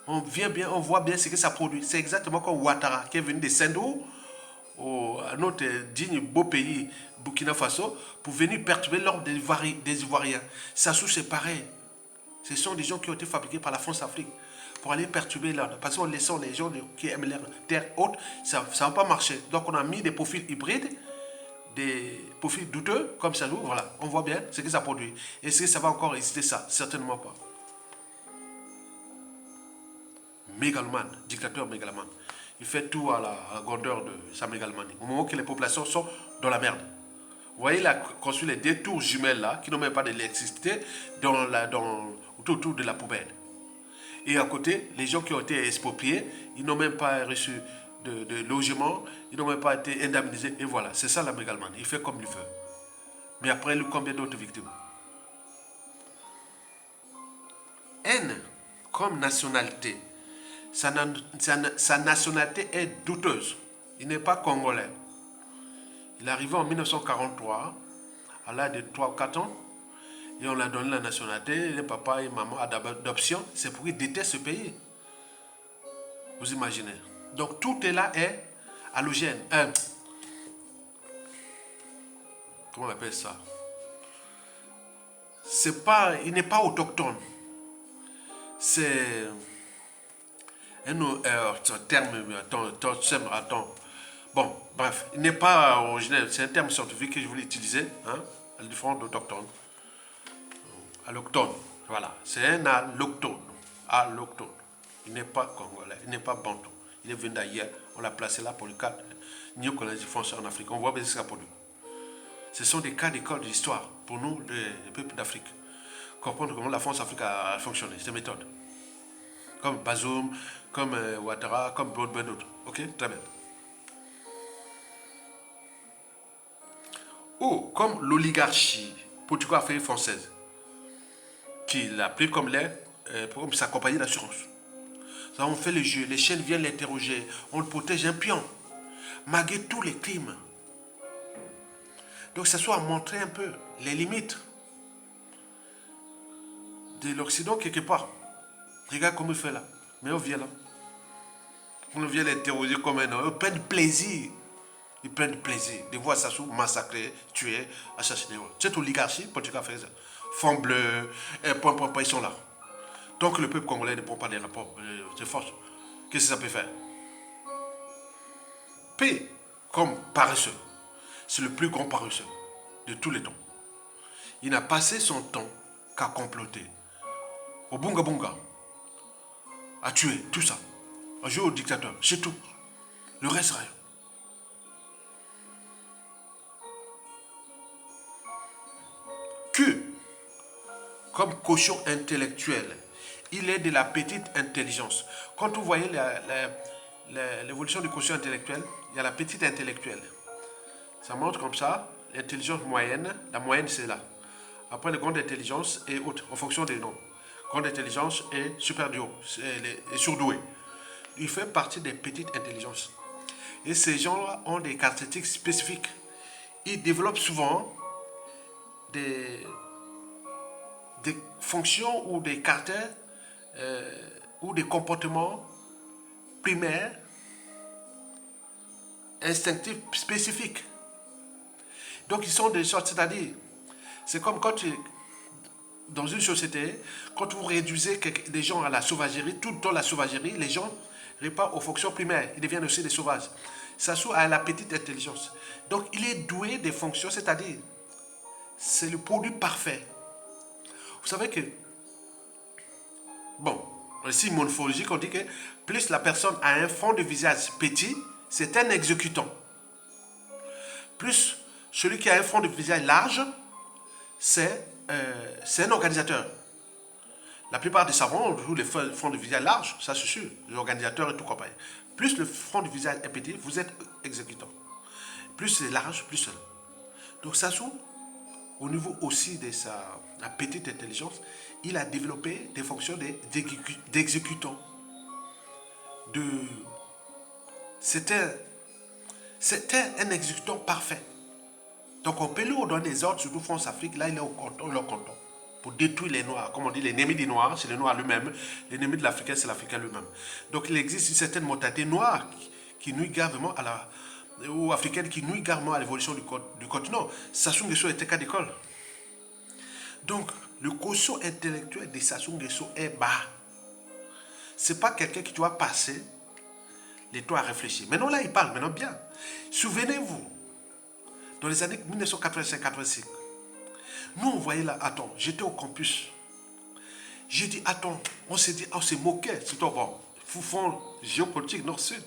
On voit bien ce que ça produit. C'est exactement comme Ouattara, qui est venu de Sendou, à notre digne beau pays, Burkina Faso, pour venir perturber l'ordre des Ivoiriens. Sassou, c'est pareil. Ce sont des gens qui ont été fabriqués par la France-Afrique pour aller perturber l'ordre. Parce qu'on laisse les gens qui aiment les terres hautes, ça ne va pas marcher. Donc on a mis des profils hybrides, des profils douteux, comme ça, voilà, on voit bien ce que ça produit. Est-ce que ça va encore exister ça? Certainement pas. Mégalomane, dictateur mégalomane. Il fait tout à la grandeur de sa mégalomanie. Au moment que les populations sont dans la merde. Vous voyez, il a construit les deux tours jumelles là, qui n'ont même pas d'électricité, autour de la poubelle. Et à côté, les gens qui ont été expropriés, ils n'ont même pas reçu de logement, ils n'ont même pas été indemnisés. Et voilà, c'est ça la mégalomanie. Il fait comme il veut. Mais après, combien d'autres victimes? N, comme nationalité. Sa nationalité est douteuse. Il n'est pas congolais. Il est arrivé en 1943, à l'âge de 3 ou 4 ans, et on lui a donné la nationalité. Les papas et maman d'adoption, c'est pour qu'il déteste ce pays. Vous imaginez? Donc tout est là est halogène. Comment on appelle ça? Il n'est pas autochtone. C'est un terme. Attends. Bon, bref, il n'est pas originel. C'est un terme scientifique que je voulais utiliser, hein, à la différence d'autochtone. Allochtone, voilà. C'est un allochtone. Allochtone. Il n'est pas congolais, il n'est pas bantou. Il est venu d'ailleurs, on l'a placé là pour le cadre néocolonialisme français en Afrique. On voit bien ce qu'il a produit. Ce sont des cas d'école d'histoire pour nous, les peuples d'Afrique. Comprendre comment la France-Afrique a fonctionné, ces méthodes. Comme Bazoum, comme Ouattara, comme ben d'autres. Ok, très bien. Ou comme l'oligarchie portugo-africaine française, qui l'a pris comme sa compagnie d'assurance. On fait le jeu, les chaînes viennent l'interroger, on le protège un pion, malgré tous les crimes. Donc ça soit montrer un peu les limites de l'Occident quelque part. Regarde comment il fait là. Mais on vient là. On vient l'interroger comme un homme. Ils prennent plaisir. Ils prennent plaisir de voir Sassou massacrer, tuer, assassiner. Cette oligarchie, portugaise, fond bleu, ils sont là. Tant que le peuple congolais ne prend pas des rapports de force, qu'est-ce que ça peut faire? P, comme paresseux. C'est le plus grand paresseux de tous les temps. Il n'a passé son temps qu'à comploter. Au bunga bunga. À tuer, tout ça. À jouer au dictateur, c'est tout. Le reste, rien. Q, comme cochon intellectuel. Il est de la petite intelligence. Quand vous voyez l'évolution du quotient intellectuel, il y a la petite intellectuelle. Ça montre comme ça, l'intelligence moyenne, la moyenne c'est là. Après, la grande intelligence et autres, en fonction des noms. Grande intelligence et super duo, et surdoué. Il fait partie des petites intelligences. Et ces gens-là ont des caractéristiques spécifiques. Ils développent souvent des fonctions ou des caractères ou des comportements primaires, instinctifs spécifiques. Donc ils sont des sortes, c'est-à-dire, c'est comme quand dans une société, quand vous réduisez des gens à la sauvagerie, tout dans la sauvagerie, les gens répond aux fonctions primaires. Ils deviennent aussi des sauvages. Sassou a la petite intelligence. Donc, il est doué des fonctions, c'est-à-dire, c'est le produit parfait. Vous savez que, bon, ici, morphologique, on dit que plus la personne a un fond de visage petit, c'est un exécutant. Plus celui qui a un fond de visage large, c'est un organisateur. La plupart des savants jouent les fonds de visage larges, ça c'est sûr, l'organisateur et tout compagnie. Plus le front de visage est petit, vous êtes exécutant. Plus c'est large, plus c'est. Donc Sassou, au niveau aussi de sa petite intelligence, il a développé des fonctions d'exécutant. C'était un exécutant parfait. Donc on peut lui donner des ordres, surtout France-Afrique, là il est au canton, pour détruire les Noirs. Comme on dit, l'ennemi des Noirs, c'est le Noir lui-même. L'ennemi de l'Africain, c'est l'Africain lui-même. Donc il existe une certaine mentalité noire qui nuit gravement ou africaine qui nuit gravement à l'évolution du continent. Sassou Nguesso était cas d'école. Donc le quotient intellectuel de Sassou Nguesso est bas. C'est pas quelqu'un qui doit passer les temps à réfléchir. Maintenant là, il parle maintenant bien. Souvenez-vous, dans les années 1985-86, nous on voyait là, attends, j'étais au campus. J'ai dit, attends, on s'est moqué. Surtout, bon, fond géopolitique nord-sud.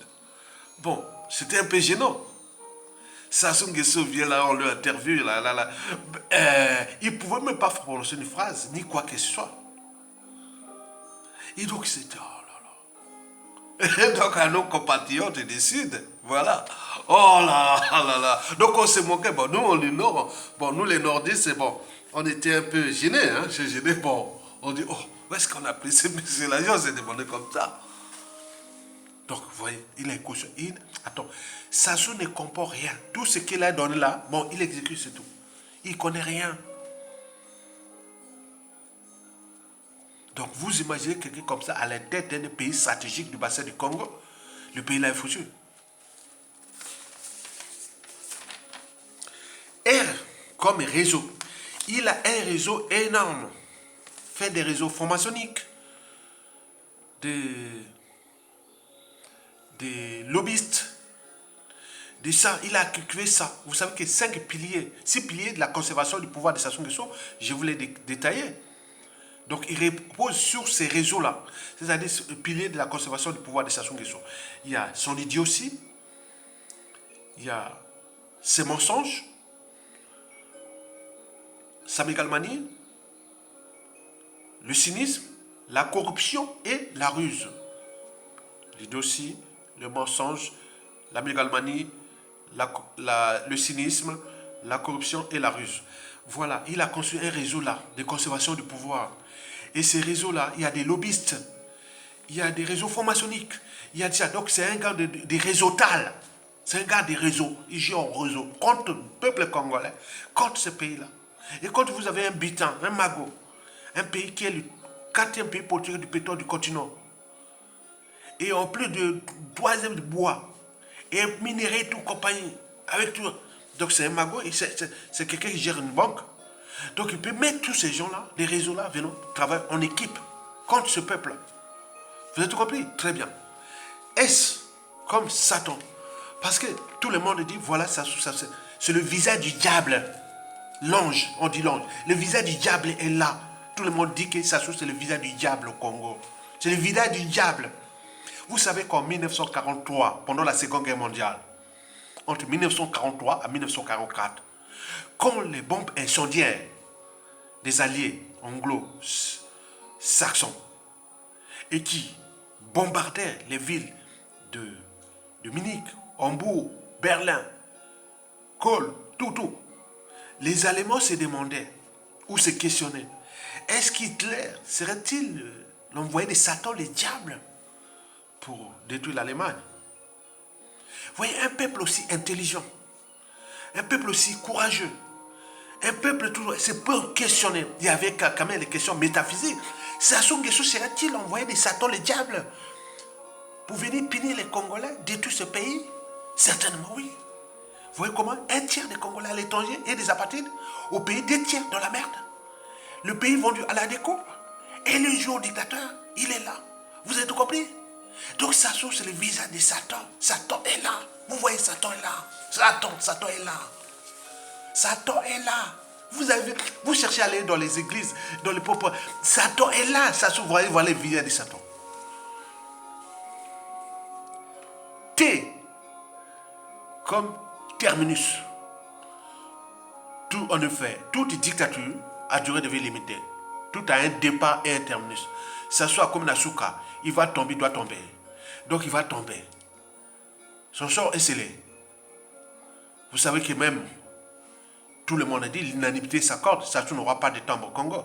Bon, c'était un peu gênant. Sassou Nguesso vient là, on lui interviewe, là. Il ne pouvait même pas prononcer une phrase, ni quoi que ce soit. Et donc, c'était, oh là là. Et donc, à nos compatriotes du Sud, voilà. Oh là là. Donc, on s'est moqué. Bon, nous, on est nord. Bon, nous, les nordistes, c'est bon. On était un peu gênés, hein. J'ai gêné, bon. On dit, oh, où est-ce qu'on a pris ces messieurs? La gens s'est demandé comme ça. Donc, vous voyez, il est conscient. Attends, Sassou ne comprend rien. Tout ce qu'il a donné là, bon, il exécute, c'est tout. Il ne connaît rien. Donc, vous imaginez quelqu'un comme ça à la tête d'un pays stratégique du bassin du Congo, le pays là est foutu. R comme réseau. Il a un réseau énorme. Fait des réseaux formationniques, des lobbyistes, de ça, il a cultivé ça. Vous savez que 6 piliers de la conservation du pouvoir de Sassou Nguesso, je vous l'ai détaillé. Donc il repose sur ces réseaux-là, c'est-à-dire le pilier de la conservation du pouvoir de Sassou Nguesso. Il y a son idiotie, il y a ses mensonges, sa mégalomanie, le cynisme, la corruption et la ruse. L'idiotie, le mensonge, la mégalomanie, le cynisme, la corruption et la ruse. Voilà, il a construit un réseau là de conservation du pouvoir. Et ces réseaux-là, il y a des lobbyistes, il y a des réseaux formationniques, il y a ça. Donc c'est un gars de réseautal. C'est un gars des réseaux. Il gère en réseau contre le peuple congolais, contre ce pays-là. Et quand vous avez un bitan, un magot, un pays qui est le 4e pays pour tirer du pétrole du continent, et en plus de 3e de bois, et minerai et tout, compagnie, avec tout. Donc c'est un magot, c'est quelqu'un qui gère une banque. Donc il peut mettre tous ces gens-là, les réseaux-là, venons travailler en équipe contre ce peuple-là. Vous avez tout compris? Très bien. Est-ce comme Satan? Parce que tout le monde dit, voilà, ça c'est le visage du diable. L'ange, on dit l'ange. Le visage du diable est là. Tout le monde dit que Sassou, c'est le visage du diable au Congo. C'est le visage du diable. Vous savez qu'en 1943, pendant la Seconde Guerre mondiale, entre 1943 à 1944, quand les bombes incendiaires des alliés anglo-saxons et qui bombardaient les villes de Munich, Hambourg, Berlin, Cologne, tout, les Allemands se demandaient ou se questionnaient, est-ce qu'Hitler serait-il l'envoyé de Satan, le diable, pour détruire l'Allemagne? Vous voyez, un peuple aussi intelligent, un peuple aussi courageux, un peuple toujours, c'est pour questionner. Il y avait quand même les questions métaphysiques. Sassou Nguesso serait-il envoyé de Satan, le diable, pour venir punir les Congolais, détruire ce pays? Certainement oui. Vous voyez comment un tiers des Congolais à l'étranger et des apatrides au pays, 2 tiers dans la merde. Le pays vendu à la déco. Et le jour dictateur, il est là. Vous avez tout compris? Donc Sassou, c'est le visage de Satan. Satan est là. Vous voyez, Satan est là. Satan est là. Satan est là. Vous cherchez à aller dans les églises, dans les peuples. Satan est là. Sassou, vous voyez le visage de Satan. T comme terminus. Tout, en effet, toute dictature a durée de vie limitée. Tout a un départ et un terminus. Ça soit comme Nasuka, il va tomber, il doit tomber. Donc il va tomber. Son sort est scellé. Vous savez que même tout le monde a dit l'unanimité s'accorde, ça n'aura pas de tombe au Congo.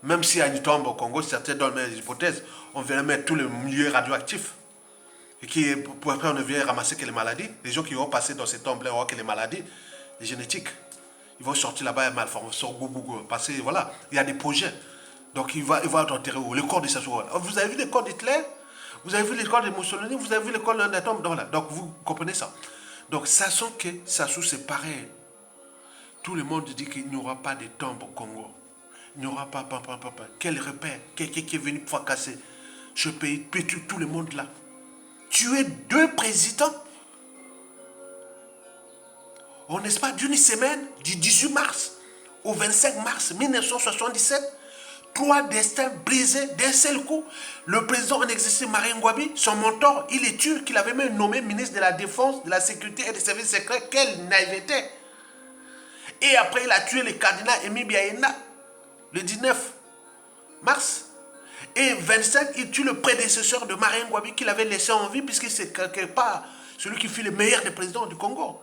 Même s'il y a une tombe au Congo, certains donnent des hypothèses, on va mettre tous les milieux radioactifs. Et qui, pour après, on ne vient ramasser que les maladies. Les gens qui vont passer dans ces tombes-là auront que les maladies, les génétiques. Ils vont sortir là-bas, malformation, parce que voilà, il y a des projets. Donc il va enterrer où? Le corps de Sassou. Vous avez vu le corps d'Hitler? Vous avez vu le corps de Mussolini? Vous avez vu le corps d'un atome? Donc vous comprenez ça. Donc sachant que Sassou c'est pareil. Tout le monde dit qu'il n'y aura pas de tombe au Congo. Il n'y aura pas. Quel repère? Quelqu'un qui est venu fracasser ce pays, pétrir tout le monde là. Tuer 2 présidents en espace d'une semaine, du 18 mars au 25 mars 1977, 3 destins brisés d'un seul coup. Le président en exercice, Marien Ngouabi, son mentor, il est tué, qu'il avait même nommé ministre de la Défense, de la Sécurité et des Services Secrets. Quelle naïveté! Et après, il a tué le cardinal Émile Biaïna, le 19 mars. Et 25, il tue le prédécesseur de Marien Ngouabi qu'il avait laissé en vie, puisque c'est quelque part celui qui fut le meilleur des présidents du Congo.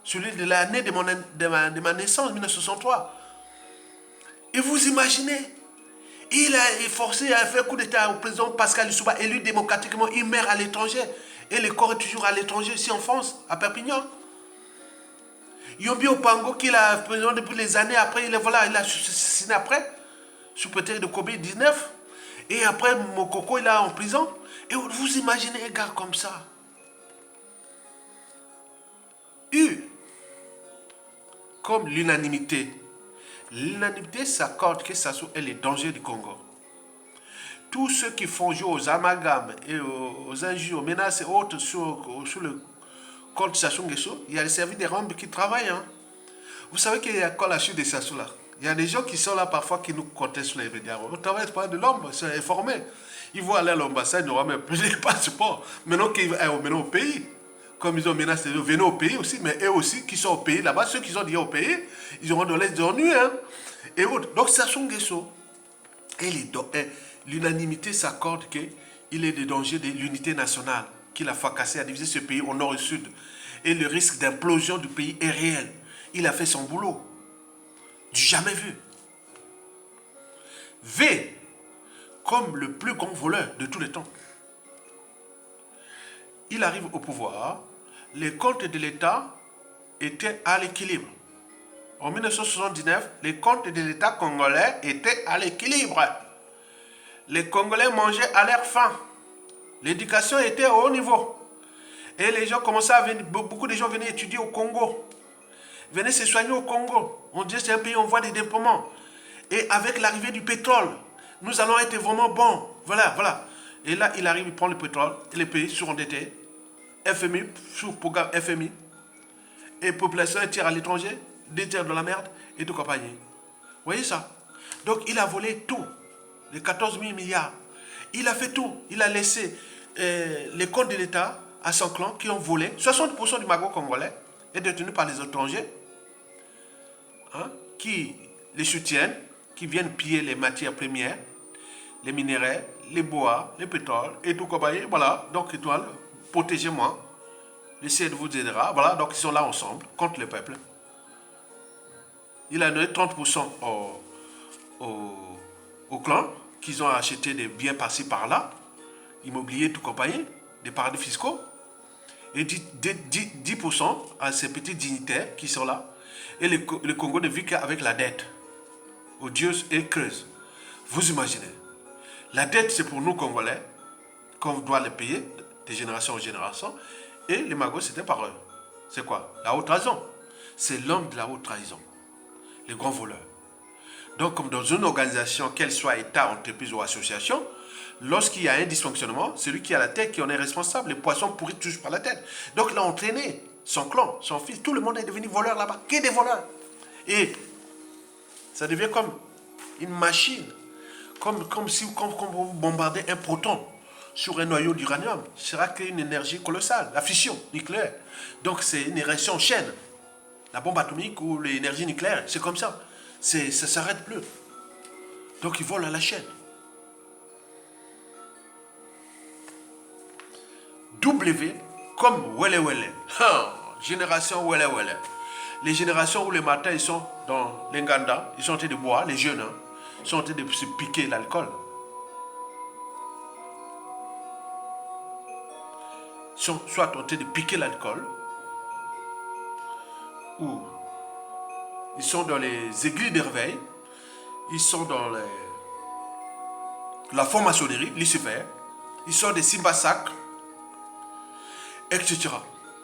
Celui de l'année de ma naissance, 1963. Et vous imaginez, il a forcé à faire coup d'état au président Pascal Lissouba, élu démocratiquement, il meurt à l'étranger. Et le corps est toujours à l'étranger, ici en France, à Perpignan. Yombi Opango, qui a président depuis les années après, il a assassiné après, sous prétexte de Covid-19. Et après, Mokoko, il est en prison. Et vous imaginez un gars comme ça. Comme l'unanimité. L'unanimité s'accorde que Sassou est le danger du Congo. Tous ceux qui font jouer aux amalgames et aux injures, aux menaces et autres sur le compte Sassou Nguesso, il y a les services des Roms qui travaillent. Hein. Vous savez qu'il y a quand la chute de Sassou là. Il y a des gens qui sont là parfois qui nous contestent sur les médias. On travaille pas de l'homme, c'est informé. Ils vont aller à l'ambassade, ils n'auront même plus de passeport. Maintenant qu'ils vont au pays, comme ils ont menacé de venir au pays aussi, mais eux aussi qui sont au pays là-bas, ceux qui sont liés au pays, ils auront de les ennuis. Hein, et autres. Donc Sassou Nguesso, l'unanimité s'accorde qu'il est le danger de l'unité nationale, qu'il a fracassé à diviser ce pays au nord et au sud. Et le risque d'implosion du pays est réel. Il a fait son boulot. Du jamais vu. V, comme le plus grand voleur de tous les temps. Il arrive au pouvoir, les comptes de l'État étaient à l'équilibre. En 1979, les comptes de l'État congolais étaient à l'équilibre. Les Congolais mangeaient à leur faim. L'éducation était au haut niveau. Et les gens commençaient à venir, beaucoup de gens venaient étudier au Congo. Venez se soigner au Congo. On dit que c'est un pays où on voit des déploiements. Et avec l'arrivée du pétrole, nous allons être vraiment bons. Voilà. Et là, il arrive, il prend le pétrole, et les pays surendettés, FMI, sous programme FMI, et population tire à l'étranger, déterre de la merde, et tout compagnie. Vous voyez ça? Donc, il a volé tout, les 14 000 milliards. Il a fait tout. Il a laissé les comptes de l'État à son clan qui ont volé. 60% du magot congolais est détenu par les étrangers. Hein, qui les soutiennent, qui viennent piller les matières premières, les minéraux, les bois, les pétroles et tout compagnie. Voilà, donc étoile, protégez-moi, le ciel vous aidera. Voilà, donc ils sont là ensemble contre le peuple. Il a donné 30% au clan qu'ils ont acheté des biens par-ci par-là, immobilier, tout compagnie, des paradis fiscaux, et 10% à ces petits dignitaires qui sont là. Et le Congo ne vit qu'avec la dette, odieuse et creuse. Vous imaginez, la dette c'est pour nous Congolais, qu'on doit les payer de génération en génération, et les magos c'était par eux. C'est quoi? La haute trahison. C'est l'homme de la haute trahison, les grands voleurs. Donc comme dans une organisation, qu'elle soit État, entreprise ou association, lorsqu'il y a un dysfonctionnement, celui qui a la tête qui en est responsable. Les poissons pourris toujours par la tête. Donc il a entraîné son clan, son fils, tout le monde est devenu voleur là-bas. Que des voleurs. Et ça devient comme une machine. Comme vous bombardez un proton sur un noyau d'uranium. Ce sera qu'une énergie colossale, la fission nucléaire. Donc c'est une réaction en chaîne. La bombe atomique ou l'énergie nucléaire, c'est comme ça. Ça ne s'arrête plus. Donc ils volent à la chaîne. W comme Wele Wele. Génération Wele Wele. Les générations où les matins ils sont dans l'Enganda, ils sont en train de boire, les jeunes, ils sont en train de se piquer l'alcool. Ils sont soit en train de piquer l'alcool, ou ils sont dans les églises de réveil, ils sont dans la franc-maçonnerie, Lucifer, ils sont des Simbasak, etc.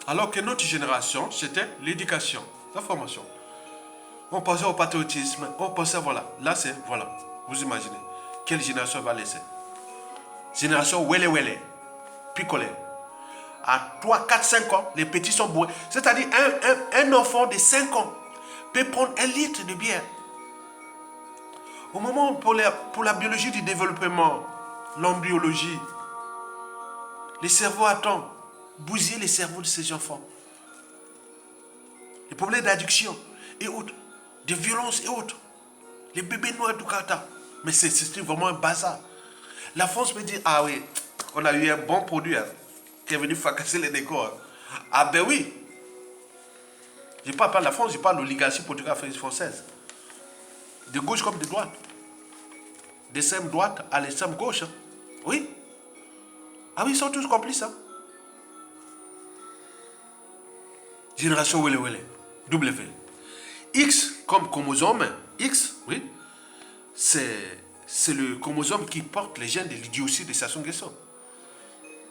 Alors que notre génération, c'était l'éducation, la formation. On pensait au patriotisme, on pensait, voilà, là c'est, voilà, vous imaginez, quelle génération va laisser? Génération Wele Wele, picolé. À 3, 4, 5 ans, les petits sont bourrés. C'est-à-dire un enfant de 5 ans peut prendre 1 litre de bière. Au moment pour la biologie du développement, l'embryologie, les cerveaux attendent, bousiller les cerveaux de ces enfants. Les problèmes d'addiction et autres, de violence et autres. Les bébés noirs du Qatar. Mais c'est vraiment un bazar. La France me dit, ah oui, on a eu un bon produit qui est venu fracasser les décors. Ah ben oui. Je ne parle pas de la France, je parle de l'oligarchie portugale française. De gauche comme de droite. D'extrême droite à l'extrême gauche. Hein. Oui. Ah oui, ils sont tous complices. Hein. Génération Wele Wele. W. X comme chromosome. X, oui. C'est le chromosome qui porte les gènes de l'idiotie de Sassou Nguesso.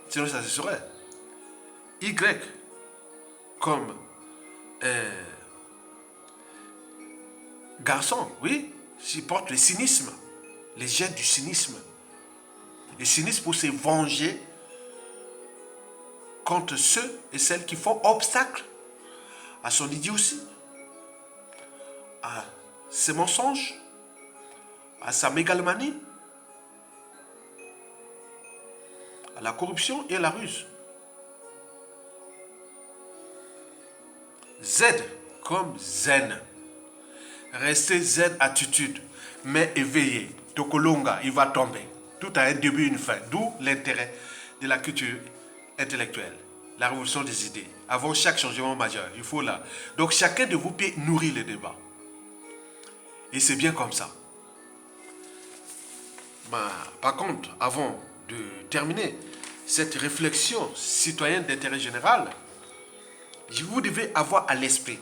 Sinon, ça se saurait. Y comme garçon, oui, qui porte le cynisme, les gènes du cynisme. Le cynisme pour se venger contre ceux et celles qui font obstacle à son idiotie, à ses mensonges, à sa mégalomanie, à la corruption et à la ruse. Z comme zen. Restez zen attitude, mais éveillé. Tokolonga, il va tomber. Tout a un début et une fin. D'où l'intérêt de la culture intellectuelle. La révolution des idées. Avant chaque changement majeur, il faut là. Donc chacun de vous peut nourrir le débat. Et c'est bien comme ça. Par contre, avant de terminer cette réflexion citoyenne d'intérêt général, vous devez avoir à l'esprit,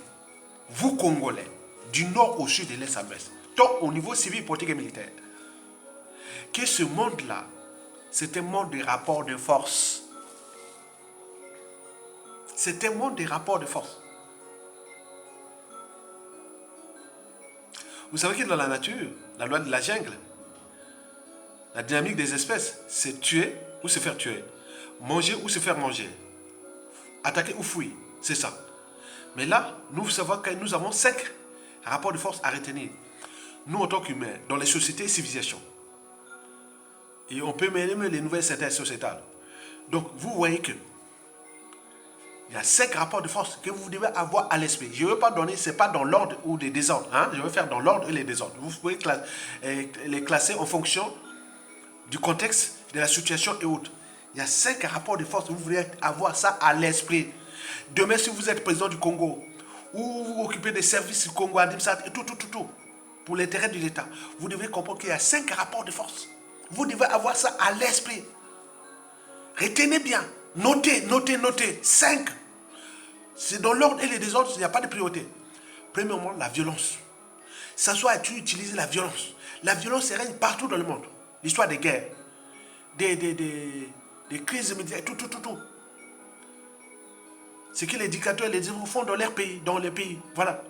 vous Congolais, du nord au sud, de l'est à l'ouest, tant au niveau civil, politique et militaire, que ce monde-là, c'est un monde de rapports de force. C'est un monde de rapports de force. Vous savez que dans la nature, la loi de la jungle, la dynamique des espèces, c'est tuer ou se faire tuer, manger ou se faire manger, attaquer ou fuir, c'est ça. Mais là, nous savons que nous avons 5 rapports de force à retenir. Nous, en tant qu'humains, dans les sociétés et civilisations. Et on peut même les nouvelles synthèses sociétales. Donc, vous voyez que il y a 5 rapports de force que vous devez avoir à l'esprit. Je ne veux pas donner, ce n'est pas dans l'ordre ou des désordres. Hein? Je veux faire dans l'ordre et les désordres. Vous pouvez les classer en fonction du contexte, de la situation et autres. Il y a 5 rapports de force. Vous voulez avoir ça à l'esprit. Demain, si vous êtes président du Congo, ou vous occupez des services du Congo, et tout, pour l'intérêt de l'État, vous devez comprendre qu'il y a 5 rapports de force. Vous devez avoir ça à l'esprit. Retenez bien. Notez. 5. C'est dans l'ordre et les désordres, il n'y a pas de priorité. Premièrement, la violence. Ça soit tu utilises la violence. La violence règne partout dans le monde. L'histoire des guerres, des crises militaires, tout. Ce que les dictateurs et les dirigeants font dans leur pays, dans les pays. Voilà.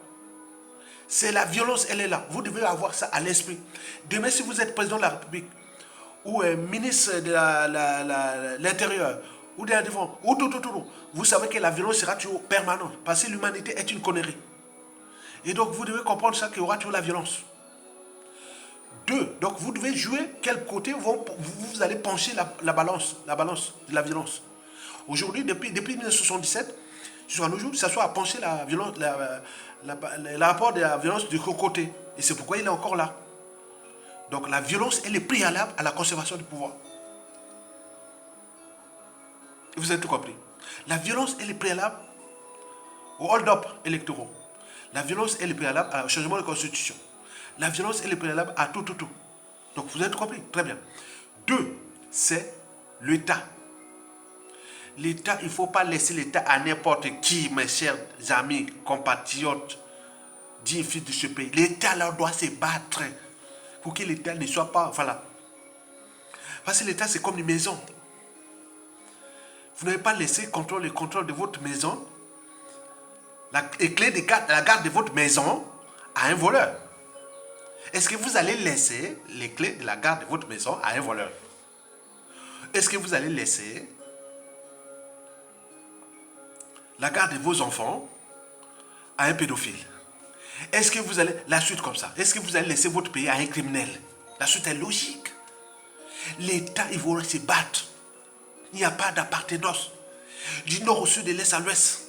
C'est la violence, elle est là. Vous devez avoir ça à l'esprit. Demain, si vous êtes président de la République, ou ministre de l'Intérieur, ou de la Défense, ou tout, vous savez que la violence sera toujours permanente, parce que l'humanité est une connerie. Et donc vous devez comprendre ça, qu'il y aura toujours la violence. 2, donc vous devez jouer quel côté vous allez pencher la balance de la violence. Aujourd'hui, depuis 1977, jusqu'à nos jours, ça soit à pencher la violence, le rapport de la violence du côté. Et c'est pourquoi il est encore là. Donc la violence, elle est préalable à la conservation du pouvoir. Vous avez tout compris. La violence, elle est préalable au hold-up électoraux. La violence, elle est préalable au changement de constitution. La violence, elle est préalable à tout. Donc vous avez tout compris. Très bien. 2, c'est l'État. L'État, il ne faut pas laisser l'État à n'importe qui, mes chers amis, compatriotes, dignes fils de ce pays. L'État, là, doit se battre pour que l'État ne soit pas... Voilà. Parce que l'État, c'est comme une maison. Vous n'avez pas laissé le contrôle de votre maison, les clés de la garde de votre maison à un voleur. Est-ce que vous allez laisser les clés de la garde de votre maison à un voleur? Est-ce que vous allez laisser la garde de vos enfants à un pédophile? Est-ce que vous allez... La suite comme ça. Est-ce que vous allez laisser votre pays à un criminel? La suite est logique. L'État, il va se battre. Il n'y a pas d'appartenance. Du nord au sud, de l'est à l'ouest.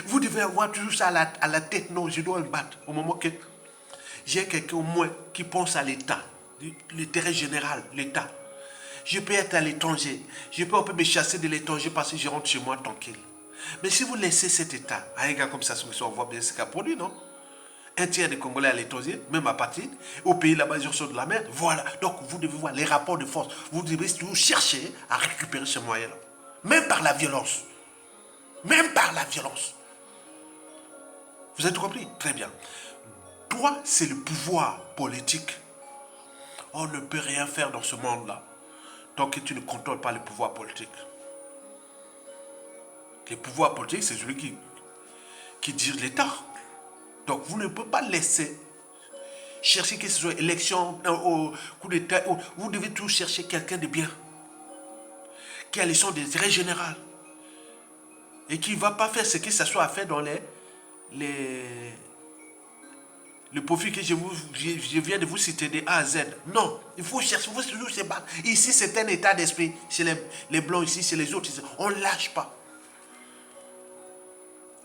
Vous devez avoir toujours ça à la tête. Non, je dois me battre. Au moment que j'ai quelqu'un au moins qui pense à l'État, l'intérêt général, l'État. Je peux être à l'étranger. On peut me chasser de l'étranger parce que je rentre chez moi tranquille. Mais si vous laissez cet État, un gars comme ça, on voit bien ce qu'il a produit, non? Un tiers des Congolais à l'étranger, même à partir, au pays là-bas, ils sont de la mer. Voilà. Donc, vous devez voir les rapports de force. Vous devez toujours chercher à récupérer ce moyen-là. Même par la violence. Même par la violence. Vous avez tout compris? Très bien. Toi, c'est le pouvoir politique. On ne peut rien faire dans ce monde-là tant que tu ne contrôles pas le pouvoir politique. Le pouvoir politique, c'est celui qui dirige l'État. Donc, vous ne pouvez pas laisser chercher que ce soit élection, au coup d'État. Vous devez toujours chercher quelqu'un de bien, qui a les sons d'intérêt général et qui ne va pas faire ce que ça soit à faire dans le profil que je viens de vous citer de A à Z. Non, il faut chercher, il faut toujours se battre. Ici, c'est un état d'esprit. Chez les Blancs, ici, chez les autres. Ici. On ne lâche pas.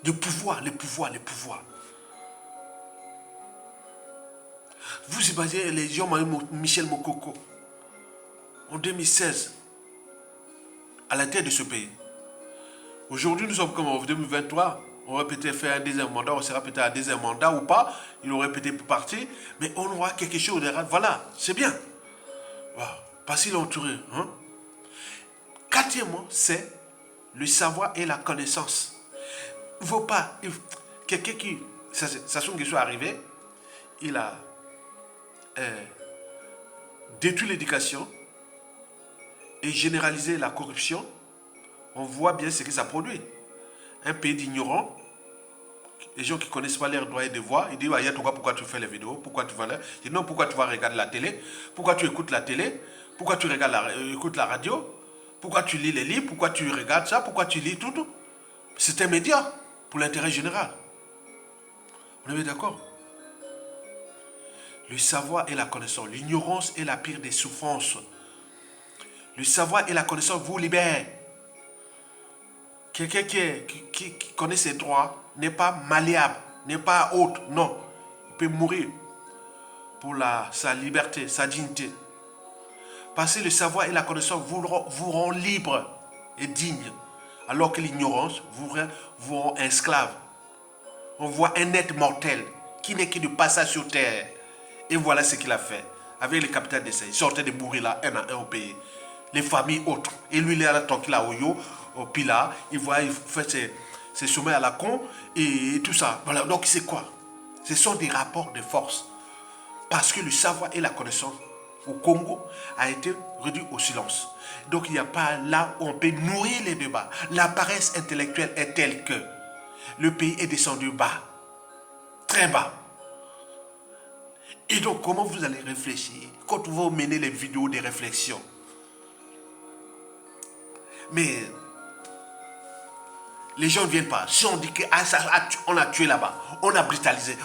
Le pouvoir. Vous imaginez les gens, Michel Mokoko, en 2016, à la tête de ce pays. Aujourd'hui, nous sommes comme en 2023. On aurait peut-être fait un deuxième mandat, on sera peut-être un deuxième mandat ou pas. Il aurait peut-être parti, mais on aura quelque chose de... Voilà, c'est bien. Voilà. Parce qu'il est entouré. Hein? Quatrièmement, c'est le savoir et la connaissance. Il ne faut pas... Quelqu'un qui... Sassou Nguesso est arrivé, il a détruit l'éducation et généralisé la corruption. On voit bien ce que ça produit. Un pays d'ignorants, les gens qui ne connaissent pas leurs droits et devoirs, ils disent pourquoi tu fais les vidéos, pourquoi tu vas là. Je dis non, pourquoi tu vas regarder la télé, pourquoi tu écoutes la télé, pourquoi tu écoutes la radio, pourquoi tu lis les livres, pourquoi tu regardes ça, pourquoi tu lis tout. C'est un média pour l'intérêt général. On est bien d'accord? Le savoir et la connaissance, l'ignorance est la pire des souffrances. Le savoir et la connaissance vous libèrent. Quelqu'un qui connaît ses droits n'est pas malléable, n'est pas autre, non. Il peut mourir pour sa liberté, sa dignité. Parce que le savoir et la connaissance vous rend libre et digne, alors que l'ignorance vous rend esclave. On voit un être mortel qui n'est que de passage sur terre. Et voilà ce qu'il a fait avec les capitaines d'essai. Il sortait de mourir là, un à un au pays. Les familles autres. Et lui, il est là, tranquille à Oyo, au Pila. Il fait ses sommets à la con et tout ça. Voilà. Donc, c'est quoi? Ce sont des rapports de force. Parce que le savoir et la connaissance au Congo a été réduit au silence. Donc, il n'y a pas là où on peut nourrir les débats. La paresse intellectuelle est telle que le pays est descendu bas. Très bas. Et donc, comment vous allez réfléchir quand vous menez les vidéos de réflexion? Mais les gens ne viennent pas. Si on dit qu'on a tué là-bas, on a brutalisé,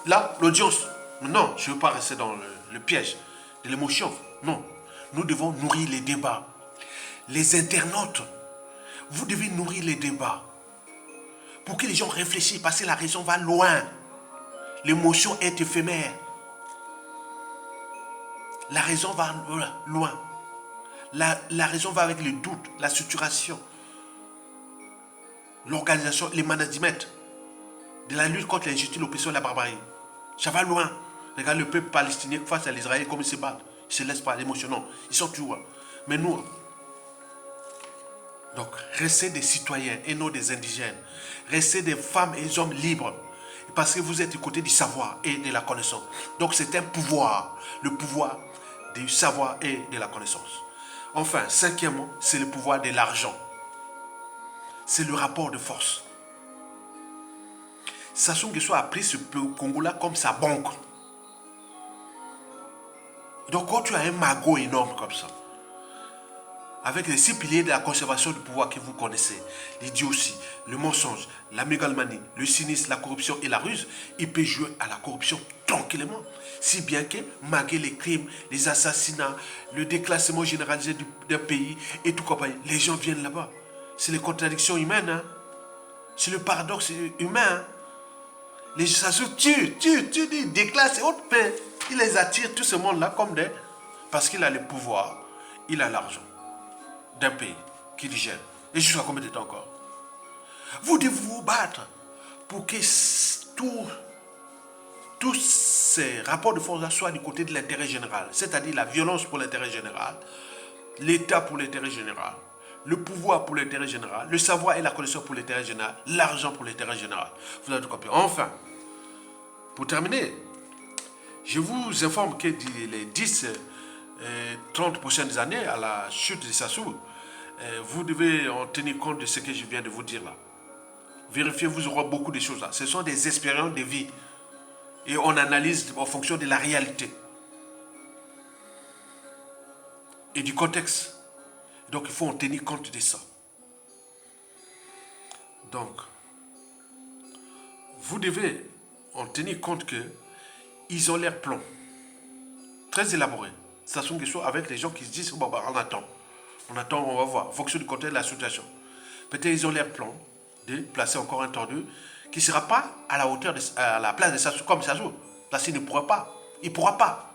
là, l'audience, non, je ne veux pas rester dans le piège de l'émotion. Non, nous devons nourrir les débats. Les internautes, vous devez nourrir les débats pour que les gens réfléchissent, parce que la raison va loin. L'émotion est éphémère. La raison va loin. La raison va avec le doute, la structuration, l'organisation, les managements de la lutte contre l'injustice, l'oppression et la barbarie. Ça va loin. Regarde le peuple palestinien face à l'Israël, comme ils se battent. Ils ne se laissent pas l'émotion, non. Ils sont toujours. Mais nous, donc, restez des citoyens et non des indigènes. Restez des femmes et des hommes libres. Parce que vous êtes du côté du savoir et de la connaissance. Donc, c'est un pouvoir. Le pouvoir du savoir et de la connaissance. Enfin, cinquièmement, c'est le pouvoir de l'argent. C'est le rapport de force. Sassou Nguesso a pris ce Congo-là comme sa banque. Donc, quand tu as un magot énorme comme ça, avec les 6 piliers de la conservation du pouvoir que vous connaissez, l'idiotie, le mensonge, la mégalomanie, le cynisme, la corruption et la ruse, il peut jouer à la corruption tranquillement. Si bien que, malgré les crimes, les assassinats, le déclassement généralisé d'un pays et tout compagnie, les gens viennent là-bas. C'est les contradictions humaines. Hein? C'est le paradoxe humain. Hein? Les gens tuent, déclassent et autres, mais il les attire, tout ce monde-là, comme des... Parce qu'il a le pouvoir, il a l'argent d'un pays qui digère. Et jusqu'à combien de temps encore? Vous devez vous battre pour que tous ces rapports de force soient du côté de l'intérêt général, c'est-à-dire la violence pour l'intérêt général, l'État pour l'intérêt général, le pouvoir pour l'intérêt général, le savoir et la connaissance pour l'intérêt général, l'argent pour l'intérêt général. Vous avez compris. Enfin, pour terminer, je vous informe que les 10-30 prochaines années, à la chute de Sassou, vous devez en tenir compte de ce que je viens de vous dire là. Vérifiez, vous aurez beaucoup de choses là. Ce sont des expériences de vie. Et on analyse en fonction de la réalité. Et du contexte. Donc il faut en tenir compte de ça. Donc, vous devez en tenir compte que ils ont l'air plomb. Très élaboré. Sassou Nguesso avec les gens qui se disent, bon, bah, on attend, on va voir, en fonction du contexte de la situation. Peut-être ils ont l'air plomb de placer encore un tordu qui ne sera pas à la hauteur, à la place de Sassou, comme Sassou. Parce qu'il ne pourra pas. Il ne pourra pas.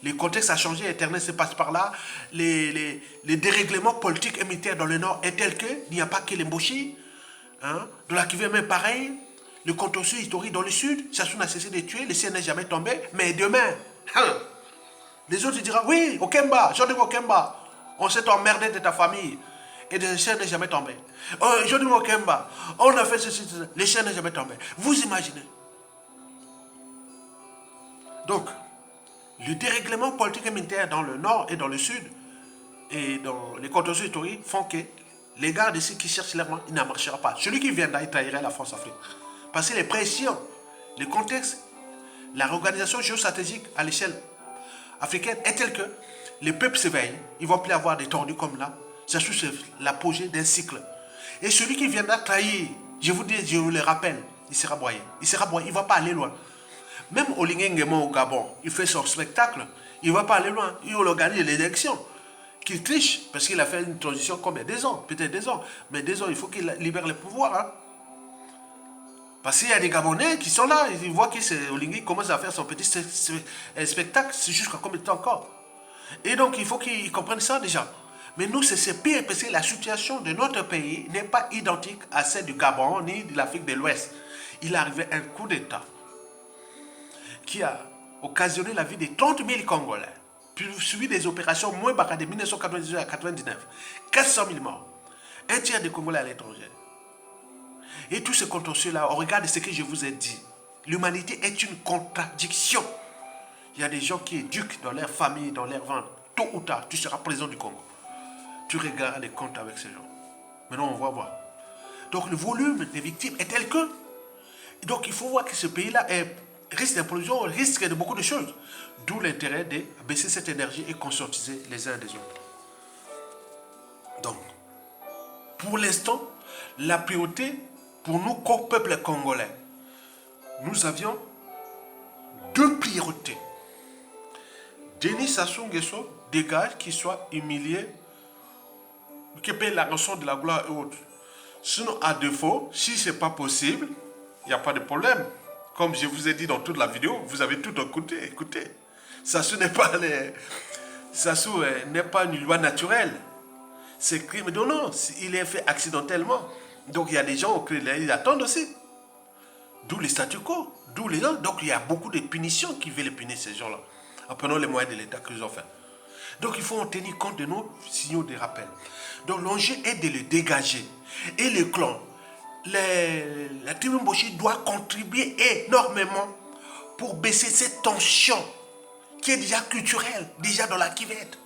Le contexte a changé, Internet se passe par là. Les dérèglements politiques et militaires dans le Nord est tel qu'il n'y a pas que l'embauchie. Hein, de la Kivu même pareil. Le contentieux historique dans le Sud, Sassou n'a cessé de tuer, le ciel n'est jamais tombé. Mais demain, hein, les autres diront, oui, au Kemba, Jean-Denis Kemba, on s'est emmerdé de ta famille. Et le ciel n'est jamais tombé. Oh, Jean-Denis Kemba, on a fait ceci, le ciel n'est jamais tombé. Vous imaginez. Donc, le dérèglement politique et militaire dans le Nord et dans le Sud, et dans les contentieux historiques, font que les gars d'ici qui cherchent l'argent, il n'en marchera pas. Celui qui viendra, il trahirait la France-Afrique. Parce que les pressions, le contexte, la réorganisation géostratégique à l'échelle africaine est telle que les peuples s'éveillent. Ils ne vont plus avoir des tordus comme là. C'est l'apogée d'un cycle. Et celui qui viendra trahir, je vous dis, je vous le rappelle, il sera broyé. Il sera broyé, il ne va pas aller loin. Même Oligui Nguema au Gabon, il fait son spectacle, il ne va pas aller loin. Il organise l'élection. Qu'il triche, parce qu'il a fait une transition comme il y a 2 ans, peut-être 2 ans. Mais 2 ans, il faut qu'il libère le pouvoir. Hein. Parce qu'il y a des Gabonais qui sont là, ils voient que Oligui commence à faire son petit spectacle, c'est jusqu'à combien de temps encore. Et donc, il faut qu'ils comprennent ça déjà. Mais nous, c'est pire, parce que la situation de notre pays n'est pas identique à celle du Gabon ni de l'Afrique de l'Ouest. Il est arrivé un coup d'État qui a occasionné la vie de 30 000 Congolais, puis suivi des opérations moins bas de 1998 à 1999, 400 000 morts, un tiers des Congolais à l'étranger. Et tout ce contentieux-là, au regard de ce que je vous ai dit, l'humanité est une contradiction. Il y a des gens qui éduquent dans leur famille, dans leur ventre. Tôt ou tard, tu seras président du Congo. Tu regardes les comptes avec ces gens. Maintenant, on va voir. Donc, le volume des victimes est tel que... Donc, il faut voir que ce pays-là est risque d'implosion, risque de beaucoup de choses. D'où l'intérêt de baisser cette énergie et conscientiser les uns des autres. Donc, pour l'instant, la priorité pour nous, comme peuple congolais, nous avions deux priorités. Denis Sassou Nguesso dégage, qu'il soit humilié, qu'il paye la rançon de la gloire et autres. Sinon, à défaut, si ce n'est pas possible, il n'y a pas de problème. Comme je vous ai dit dans toute la vidéo, vous avez tout écouté. Écoutez, Sassou n'est pas une loi naturelle. C'est crime. Non, non, il est fait accidentellement. Donc il y a des gens qui attendent aussi. D'où les statu quo, d'où les gens. Donc il y a beaucoup de punitions qui veulent punir ces gens-là. En prenant les moyens de l'État qu'ils ont fait. Donc il faut en tenir compte de nos signaux de rappel. Donc l'enjeu est de le dégager. Et le clan, la tribu Mboshi doit contribuer énormément pour baisser cette tension qui est déjà culturelle, déjà dans la Kivette.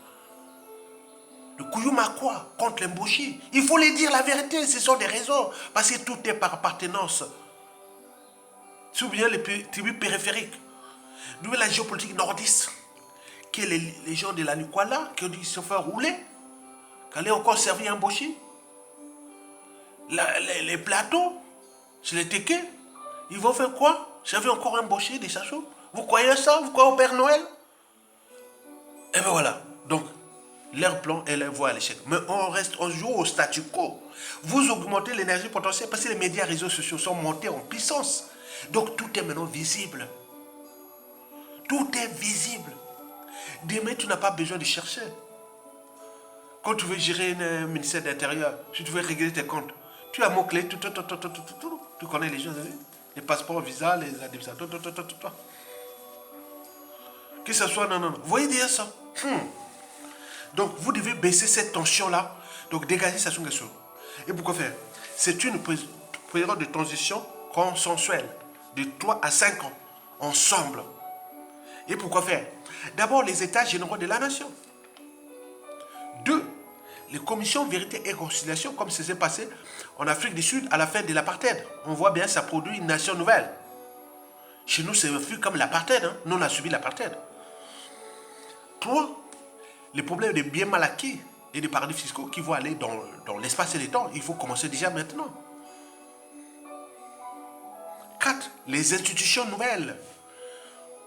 Le Kouyouma-Kwa contre les Mboshi. Il faut les dire la vérité, ce sont des raisons. Parce que tout est par appartenance. Souvenez les tribus périphériques. Nous, la géopolitique nordiste, que les gens de la Nukwala, qui ont dit se faire rouler, qu'elle est encore servi en Mboshi. Les plateaux, c'est les Teke, ils vont faire quoi? Servir encore un Mboshi, des Sassou? Vous croyez ça? Vous croyez au Père Noël? Et bien voilà. Donc, leur plan est leur voie à l'échec. Mais on joue au statu quo. Vous augmentez l'énergie potentielle parce que les médias et réseaux sociaux sont montés en puissance. Donc, tout est maintenant visible. Tout est visible. Demain, tu n'as pas besoin de chercher. Quand tu veux gérer un ministère de l'Intérieur, si tu veux régler tes comptes, tu as mots-clés, tu connais les gens, les passeports, visas, les administrateurs, que ce soit, non. Vous voyez déjà ça? Donc, vous devez baisser cette tension-là. Donc, dégager Sassou Nguesso. Et pourquoi faire? C'est une période de transition consensuelle, de 3 à 5 ans, ensemble. Et pourquoi faire? D'abord, les états généraux de la nation. 2, les commissions vérité et conciliation, comme ça s'est passé en Afrique du Sud à la fin de l'apartheid. On voit bien, ça produit une nation nouvelle. Chez nous, c'est vu comme l'apartheid. Hein? Nous, on a subi l'apartheid. 3, les problèmes de biens mal acquis et des paradis fiscaux qui vont aller dans l'espace et le temps. Il faut commencer déjà maintenant. 4, les institutions nouvelles.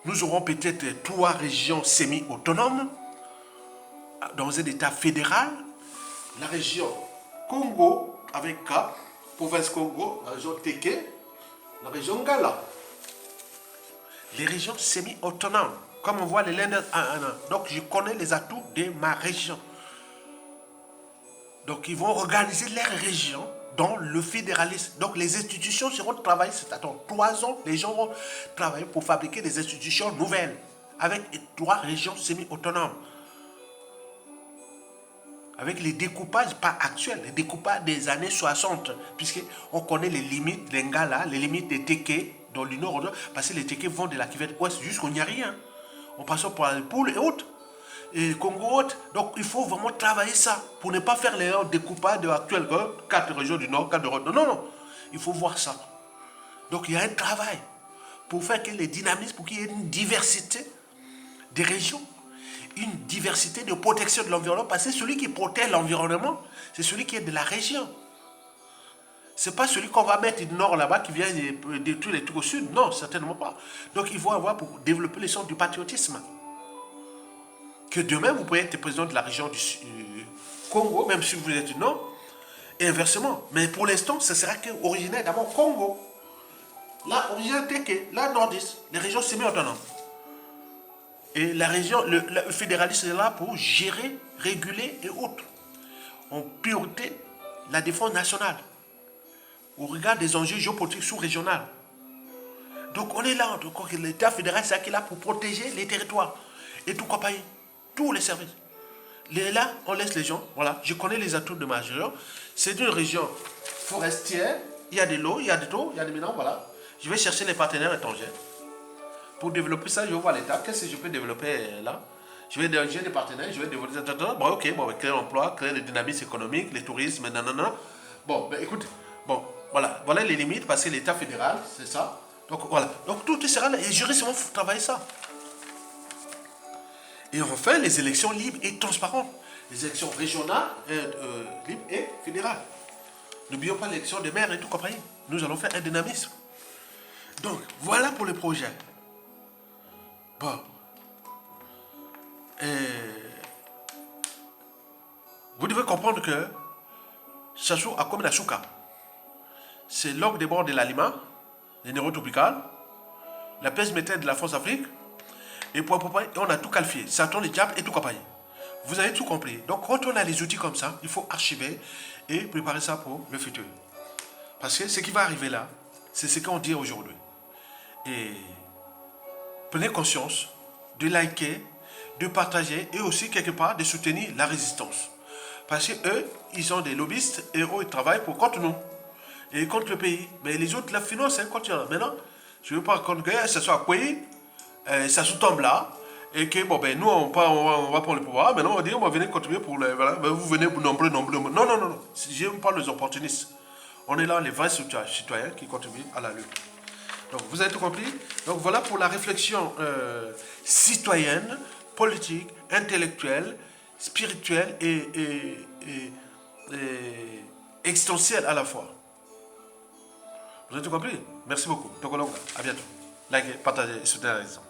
Nous aurons peut-être 3 régions semi-autonomes dans un état fédéral. La région Congo avec K, province Congo, la région Teke, la région Ngala. Les régions semi-autonomes, comme on voit les Länder un. Donc je connais les atouts de ma région. Donc ils vont organiser leurs régions dans le fédéralisme. Donc les institutions seront travaillées, c'est-à-dire 3 ans, les gens vont travailler pour fabriquer des institutions nouvelles avec 3 régions semi-autonomes. Avec les découpages, pas actuels, les découpages des années 60, puisqu'on connaît les limites des Ngala, les limites des Teke dans le nord, parce que les Teke vont de la Kivette ouest jusqu'au Nyarien. On passe par les poules et autres, et Congo autres. Donc il faut vraiment travailler ça, pour ne pas faire les découpages actuels, 4 régions du nord, 4 de l'autre. Non, il faut voir ça. Donc il y a un travail pour faire que les dynamismes, pour qu'il y ait une diversité des régions, une diversité de protection de l'environnement, parce que celui qui protège l'environnement, c'est celui qui est de la région. Ce n'est pas celui qu'on va mettre du nord là-bas qui vient détruire les trucs au sud. Non, certainement pas. Donc il faut avoir pour développer le sens du patriotisme. Que demain, vous pouvez être président de la région du Congo, même si vous êtes du nord, et inversement. Mais pour l'instant, ce sera originaire d'abord Congo. Là, originaire Teke, là, nordiste, les régions semi-autonomes. Et la région, le fédéralisme est là pour gérer, réguler et autres. En priorité, la défense nationale. Au regard des enjeux géopolitiques sous-régionaux. Donc on est là, l'État fédéral, c'est là pour protéger les territoires. Et tout compagnie, tous les services. Là, on laisse les gens, voilà, je connais les atouts de ma région. C'est une région forestière, il y a de l'eau, il y a de l'eau, il y a des minéraux, voilà. Je vais chercher les partenaires étrangers. Pour développer ça, je vais voir l'État. Qu'est-ce que je peux développer là? J'ai des partenaires, je vais développer ça. Bon, ok, créer l'emploi, créer le dynamisme économique, le tourisme, nanana. Bon, ben écoute, bon, voilà les limites parce que l'État fédéral, c'est ça. Donc voilà. Donc tout sera là. Les juristes vont travailler ça. Et enfin, les élections libres et transparentes. Les élections régionales, libres et fédérales. N'oublions pas l'élection des maires et tout compagnie. Nous allons faire un dynamisme. Donc, voilà pour le projet. Bon. Vous devez comprendre que Chassou a comme la chouka. C'est l'orgue des bords de l'aliment, les neurotropical, la pèse méthode de la France-Afrique, et on a tout qualifié. Satan, le diable et tout compagnie. Vous avez tout compris. Donc, quand on a les outils comme ça, il faut archiver et préparer ça pour le futur. Parce que ce qui va arriver là, c'est ce qu'on dit aujourd'hui. Et prenez conscience de liker, de partager et aussi quelque part de soutenir la résistance. Parce qu'eux, ils ont des lobbyistes et eux, ils travaillent pour contre nous et contre le pays. Mais les autres la financent contre nous. Maintenant, je ne veux pas que ce soit pays, ça sous-tombe là. Et que bon, ben, nous, on va prendre le pouvoir. Maintenant, on va dire, on va venir contribuer pour le. Voilà, ben, vous venez nombreux. Non, non, non, non. Je ne parle des opportunistes. On est là, les vrais citoyens qui contribuent à la lutte. Donc, vous avez tout compris. Donc, voilà pour la réflexion citoyenne, politique, intellectuelle, spirituelle et existentielle à la fois. Vous avez tout compris? Merci beaucoup. Donc, à bientôt. Likez, partagez et soutenez la raison.